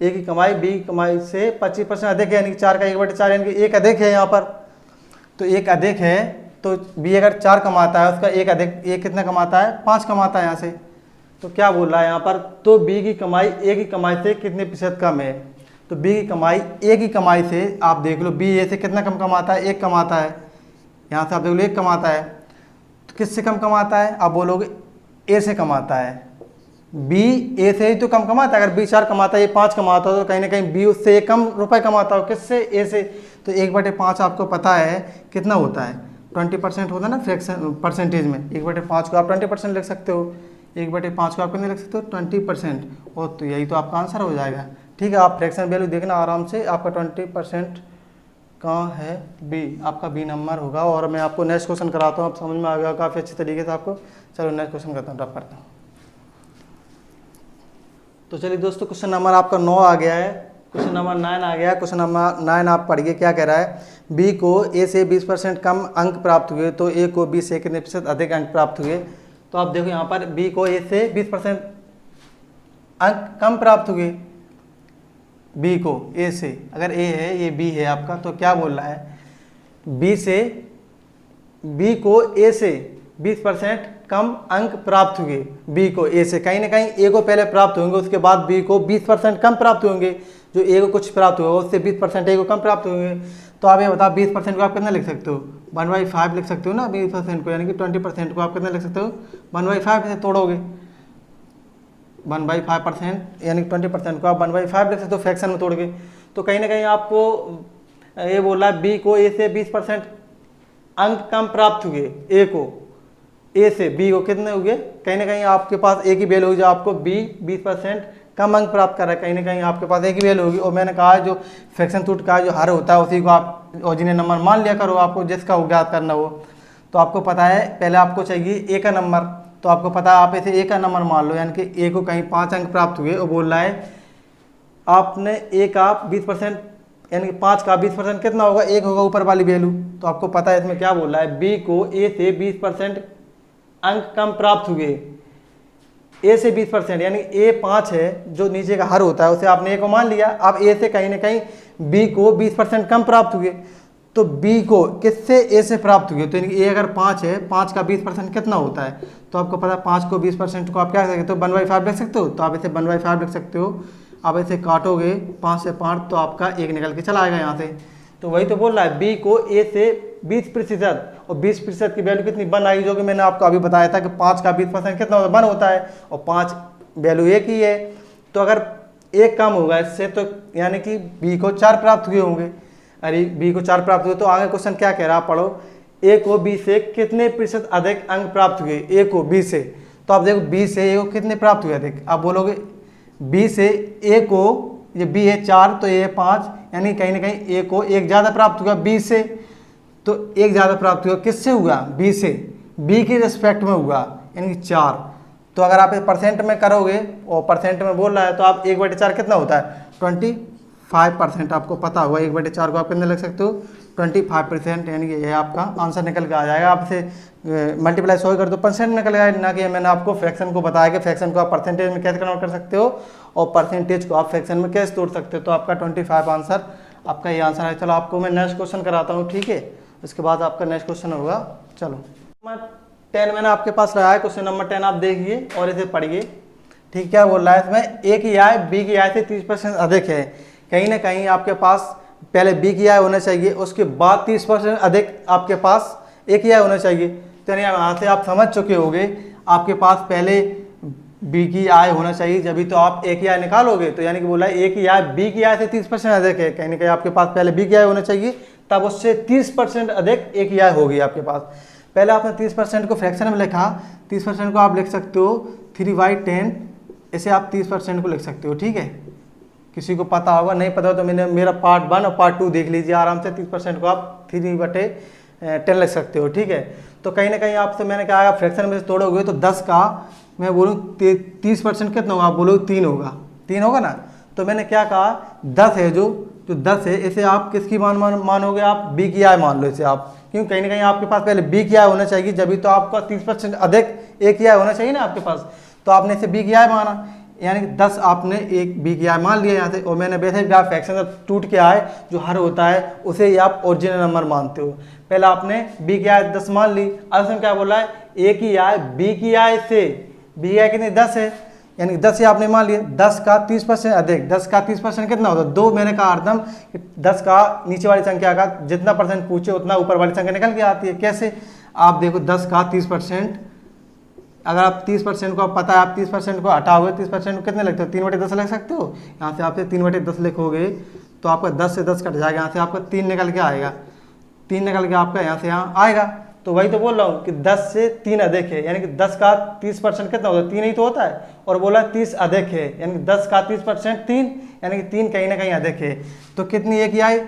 ए की कमाई बी की कमाई से 25% अधिक है, यानी कि 4 का 1/4, यानी कि 1 अधिक है यहाँ पर, तो 1 अधिक है, तो बी अगर 4 कमाता है उसका 1 अधिक, ए कितना कमाता है 5 कमाता है यहाँ से, तो क्या बोल रहा है यहाँ पर, तो बी की कमाई ए की कमाई से कितने प्रतिशत कम है, तो बी की कमाई ए की कमाई से, आप देख लो बी ए से कितना कम कमाता है, 1 कमाता है, यहाँ से आप देख लो 1 कमाता है, तो किससे कम कमाता है, आप बोलोगे ए से कमाता है, बी ए से ही तो कम कमाता है, अगर बी 4 कमाता है ये 5 कमाता है, तो कहीं ना कहीं बी उससे एक कम रुपए कमाता हो, किससे, ए से, तो 1/5 आपको पता है कितना होता है, 20% होता है ना फ्रैक्शन परसेंटेज में, 1/5 को आप 20% लिख सकते हो, 1/5 को आप कितने लिख सकते हो 20%, और तो यही तो आपका आंसर हो जाएगा। ठीक है, आप फ्रैक्शन वैल्यू देखना आराम से, आपका 20% कहाँ है, बी, आपका बी नंबर होगा। और मैं आपको नेक्स्ट क्वेश्चन कराता हूँ, आप समझ में आ गया काफ़ी अच्छी तरीके से आपको। चलो नेक्स्ट क्वेश्चन करता हूँ, ड्रॉप करता हूँ। तो चलिए दोस्तों, क्वेश्चन नंबर आपका 9 आ गया है, क्वेश्चन नंबर 9 आ गया है। क्वेश्चन नंबर 9 आप पढ़िए, क्या कह रहा है, बी को ए से 20% कम अंक प्राप्त हुए, तो ए को बी से कितने प्रतिशत अधिक अंक प्राप्त हुए। तो आप देखो यहाँ पर बी को ए से 20% अंक कम प्राप्त हुए, बी को ए से, अगर ए है ये बी है आपका, तो क्या बोल रहा है, बी को ए से 20% कम अंक प्राप्त हुए, बी को ए से, कहीं ना कहीं ए को पहले प्राप्त होंगे, उसके बाद बी को 20% कम प्राप्त होंगे, जो ए को कुछ प्राप्त हुआ उससे 20% ए को कम प्राप्त होंगे। तो आप ये बताओ 20% को आप कितना लिख सकते हो, 1/5 लिख सकते हो ना 20% को, यानी कि 20% को आप कितना लिख सकते हो 1/5 से तोड़ोगे, 1/5% यानी 20% को आप 1/5 लिख सकते हो फ्रैक्शन में तोड़ के। तो कहीं ना कहीं आपको ये बोला बी को ए से 20% अंक कम प्राप्त हुए, ए को ए से बी को कितने हुए, कहीं ना कहीं आपके पास एक ही वैल्यू होगी, जो आपको बी 20% कम अंक प्राप्त कर रहा है, कहीं ना कहीं आपके पास एक ही वैल्यू होगी। और मैंने कहा जो फ्रैक्शन टूट का जो हर होता है उसी को आप ओरिजिनल नंबर मान लिया करो, आपको जिसका ज्ञात करना हो। तो आपको पता है पहले आपको चाहिए ए का नंबर, तो आपको पता है आप इसे ए का नंबर मान लो, यानी कि ए को कहीं 5 अंक प्राप्त हुए, और बोल रहा है आपने ए का 20% यानी कि 5 का 20% कितना होगा, 1 होगा ऊपर वाली वैल्यू। तो आपको पता है इसमें क्या बोल रहा है, बी को ए से 20% अंक कम प्राप्त हुए, ए से 20%, यानी ए 5 है जो नीचे का हर होता है, उसे आपने ए को मान लिया। अब ए से कहीं ना कहीं बी को 20% कम प्राप्त हुए, तो बी को किससे ए से प्राप्त हुए, तो यानी ए अगर 5 है, 5 का 20% कितना होता है, तो आपको पता है 5 को 20% को आप क्या कर सकते हो 1/5 लिख सकते हो, तो आप इसे 1/5 लिख सकते हो। आप इसे काटोगे 5 से 5 तो आपका 1 निकल के चला आएगा यहाँ से। तो वही तो बोल रहा है बी को ए से 20%, और 20% की वैल्यू कितनी 1 आई, जो कि मैंने आपको अभी बताया था कि 5 का 20% कितना होता है 1 होता है, और 5 वैल्यू 1 ही है। तो अगर 1 कम होगा इससे, तो यानी कि बी को 4 प्राप्त हुए होंगे, अरे बी को 4 प्राप्त हुए। तो आगे क्वेश्चन क्या कह रहा है, आप पढ़ो, ए को बी से कितने प्रतिशत अधिक अंक प्राप्त हुए, ए को बी से। तो आप देखो बी से ए को कितने प्राप्त हुए अधिक, आप बोलोगे बी से ए को, ये बी है 4 तो ए 5, यानी कहीं ना कहीं ए को 1 ज़्यादा प्राप्त हुआ बी से, तो 1 ज़्यादा प्राप्त हुआ किससे हुआ, बी से, बी के रिस्पेक्ट में हुआ, यानी कि 4। तो अगर आप परसेंट में करोगे और परसेंट में बोल रहा है, तो आप 1/4 कितना होता है 25%, आपको पता होगा 1/4 को आप कितने लिख सकते हो 25%, यानी कि ये आपका आंसर निकल के आ जाएगा। आप इसे मल्टीप्लाई 100 कर दो परसेंट निकल गया, ना कि मैंने आपको फ्रैक्शन को बताया कि फ्रैक्शन को आप परसेंटेज में कैसे कन्वर्ट कर सकते हो और परसेंटेज को आप फ्रैक्शन में कैसे तोड़ सकते हो। तो आपका 25 आंसर, आपका ये आंसर है। चलो आपको मैं नेक्स्ट क्वेश्चन कराता हूँ, ठीक है, उसके बाद आपका नेक्स्ट क्वेश्चन होगा। चलो 10 मैंने आपके पास लगाया, क्वेश्चन नंबर 10 आप देखिए और इसे पढ़िए। ठीक, क्या बोल रहा है इसमें, ए की आय बी की आय से 30% अधिक है, कहीं ना कहीं आपके पास पहले BKI होना चाहिए, उसके बाद 30% अधिक आपके पास AKI होना चाहिए। तो यानी यहाँ से आप समझ चुके होंगे, आपके पास पहले BKI होना चाहिए, जब तो आप AKI निकालोगे। तो यानी कि बोला AKI BKI से 30% अधिक है, कहीं ना कहीं आपके पास पहले BKI होना चाहिए, तब उससे 30% अधिक AKI होगी आपके पास। पहले आपने 30% को फ्रैक्शन में लिखा, 30% को आप लिख सकते हो 3/10, इसे आप 30% को लिख सकते हो, ठीक है। किसी को पता होगा, नहीं पता हो तो मैंने मेरा पार्ट 1 और पार्ट 2 देख लीजिए आराम से। 30% को आप 3/10 लिख सकते हो, ठीक है। तो कहीं ना कहीं आपसे मैंने कहा फ्रैक्शन में से तोड़ोगे तो 10 का मैं बोलूँ 30% कितना होगा, आप बोलो 3 होगा, 3 होगा ना। तो मैंने क्या कहा, 10 है जो 10 है, इसे आप किसकी मानोगे, आप BKI मान लो इसे आप, क्योंकि कहीं ना कहीं आपके पास पहले BKI होना चाहिए, जब तो आपका 30% अधिक AKI होना चाहिए ना आपके पास। तो आपने इसे BKI माना, यानी कि 10 आपने एक BKI मान लिया यहाँ से। और मैंने वैसे भी आप फ्रैक्शन जब टूट के आए जो हर होता है उसे ही आप ओरिजिनल नंबर मानते हो। पहले आपने BKI 10 मान ली, अब इसमें क्या बोला है, AKI BKI से, BKI कितनी 10 है, यानी 10 से आपने मान लिया। 10 का 30% अधिक, 10 का 30% कितना होता है, 2। मैंने कहा हरदम 10 का नीचे वाली संख्या का जितना परसेंट पूछे उतना ऊपर वाली संख्या निकल के आती है। कैसे, आप देखो 10 का 30%, अगर आप 30% को आप पता है, आप 30% को हटाओगे, 30% को कितने लिखते हो, 3/10 लिख सकते हो। यहाँ से आपसे 3/10 लिखोगे तो आपका 10 से 10 कट जाएगा, यहाँ से आपका 3 निकल के आएगा, 3 निकल के आपका यहाँ से यहाँ आएगा। तो वही तो बोल रहा हूँ कि 10 से 3 अधिक है, यानी कि 10 का 30% कितना होता है, 3 ही तो होता है। और बोला 30 अधिक है, यानी कि 10 का 30% 3, यानी कि 3 कहीं ना कहीं अधिक है। तो कितनी AKI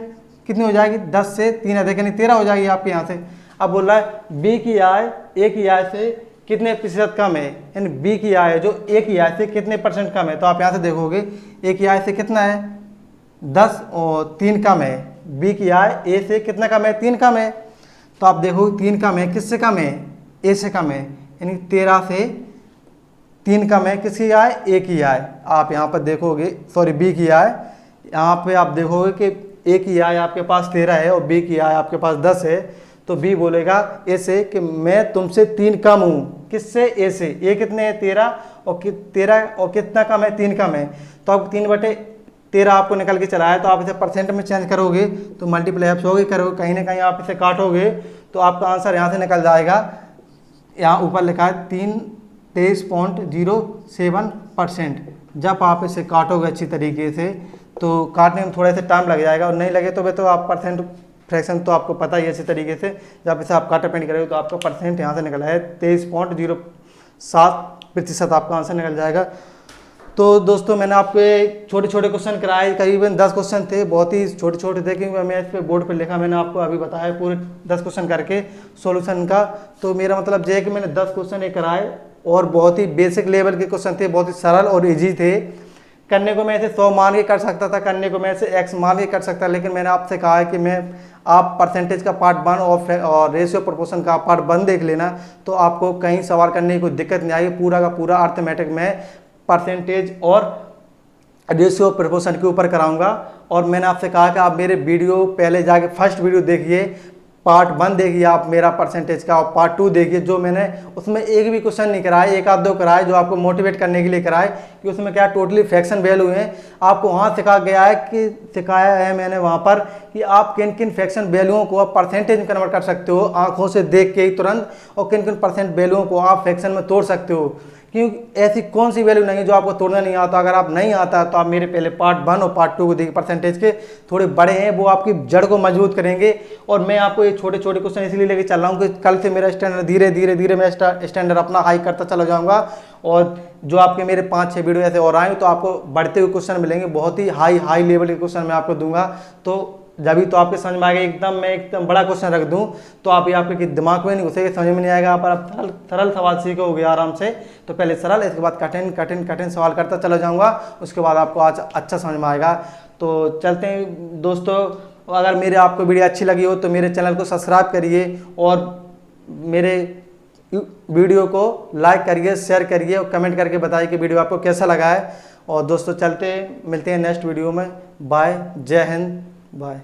कितनी हो जाएगी, 10 से 3 अधिक यानी 13 हो जाएगी आपके यहाँ से। अब बोल रहा है BKI AKI से कितने प्रतिशत कम है, यानी BKI है जो AKI से कितने % कम है। तो आप यहाँ से देखोगे AKI से कितना है, 10 और 3 कम है, BKI A से कितना कम है, 3 कम है। तो आप देखो 3 कम है, किससे कम है, A से कम है, यानी 13 से 3 कम है, किसकी आय, AKI। आप यहाँ पर देखोगे, सॉरी BKI, यहाँ पे आप देखोगे कि AKI आपके पास 13 है और BKI आपके पास 10 है। तो B बोलेगा A से कि मैं तुमसे 3 कम हूँ, किससे, A से। A कितने है, 13, और 13 और कितना कम है, 3 कम है। तो आप 3/13 आपको निकल के चला है। तो आप इसे परसेंट में चेंज करोगे तो मल्टीप्लाई आप होगे करोगे, कहीं ना कहीं आप इसे काटोगे तो आपका आंसर यहाँ से निकल जाएगा। यहाँ ऊपर लिखा है 23.07%। जब आप इसे काटोगे अच्छी तरीके से तो काटने में थोड़ा सा टाइम लग जाएगा, और नहीं लगे तो वे तो आप परसेंट फ्रैक्शन तो आपको पता ही है अच्छी तरीके से। जब इसे आप काटा पेंट करोगे तो आपका परसेंट यहाँ से निकला है 23.07% आपका आंसर निकल जाएगा। तो दोस्तों मैंने आपको छोटे छोटे क्वेश्चन कराए, करीबन 10 क्वेश्चन थे, बहुत ही छोटे छोटे थे क्योंकि मैं इस पे बोर्ड पे लिखा, मैंने आपको अभी बताया पूरे 10 क्वेश्चन करके सॉल्यूशन का। तो मेरा मतलब ये है कि मैंने 10 क्वेश्चन ये कराए और बहुत ही बेसिक लेवल के क्वेश्चन थे, बहुत ही सरल और ईजी थे। करने को मैं इसे 100 मान के कर सकता था, करने को मैं इसे x मान के कर सकता, लेकिन मैंने आपसे कहा है कि मैं आप परसेंटेज का पार्ट 1 और रेशियो प्रोपोर्शन का पार्ट 1 देख लेना, तो आपको कहीं सवाल करने की कोई दिक्कत नहीं आएगी। पूरा का पूरा अर्थमेटिक में परसेंटेज और रेशियो प्रोपोर्शन के ऊपर कराऊंगा। और मैंने आपसे कहा कि आप मेरे वीडियो पहले जाके फर्स्ट वीडियो देखिए, पार्ट 1 देखिए आप मेरा परसेंटेज का, और पार्ट 2 देखिए जो मैंने उसमें एक भी क्वेश्चन नहीं कराए, एक आध दो कराए जो आपको मोटिवेट करने के लिए कराए कि उसमें क्या टोटली फ्रैक्शन वैल्यू है। आपको वहाँ सिखाया है मैंने वहाँ पर कि आप किन किन फ्रैक्शन वैल्यूओं को आप परसेंटेज में कन्वर्ट कर सकते हो आंखों से देख के ही तुरंत, और किन किन परसेंट वैल्यूओं को आप फ्रैक्शन में तोड़ सकते हो, क्योंकि ऐसी कौन सी वैल्यू नहीं है जो आपको तोड़ना नहीं आता। अगर आप नहीं आता तो आप मेरे पहले पार्ट 1 और पार्ट 2 को देखिए, परसेंटेज के थोड़े बड़े हैं, वो आपकी जड़ को मजबूत करेंगे। और मैं आपको ये छोटे छोटे क्वेश्चन इसलिए लेके चल रहा हूँ कि कल से मेरा स्टैंडर्ड धीरे धीरे मैं स्टैंडर्ड अपना हाई करता चला जाऊँगा, और जो आपके मेरे 5-6 वीडियो ऐसे और आएंगे तो आपको बढ़ते हुए क्वेश्चन मिलेंगे, बहुत ही हाई लेवल के क्वेश्चन मैं आपको दूंगा। तो जब भी तो आपके समझ में आएगा, मैं एकदम बड़ा क्वेश्चन रख दूं तो आप ये आपके दिमाग में नहीं घुसेगा, समझ में नहीं आएगा, पर आप सरल सवाल सीखोगे आराम से। तो पहले सरल, इसके बाद कठिन सवाल करता चला जाऊंगा, उसके बाद आपको आज अच्छा समझ में आएगा। तो चलते हैं दोस्तों, अगर मेरे आपको वीडियो अच्छी लगी हो तो मेरे चैनल को सब्सक्राइब करिए और मेरे वीडियो को लाइक करिए, शेयर करिए और कमेंट करके बताइए कि वीडियो आपको कैसा लगा है। और दोस्तों चलते मिलते हैं नेक्स्ट वीडियो में। बाय, जय हिंद, बाय।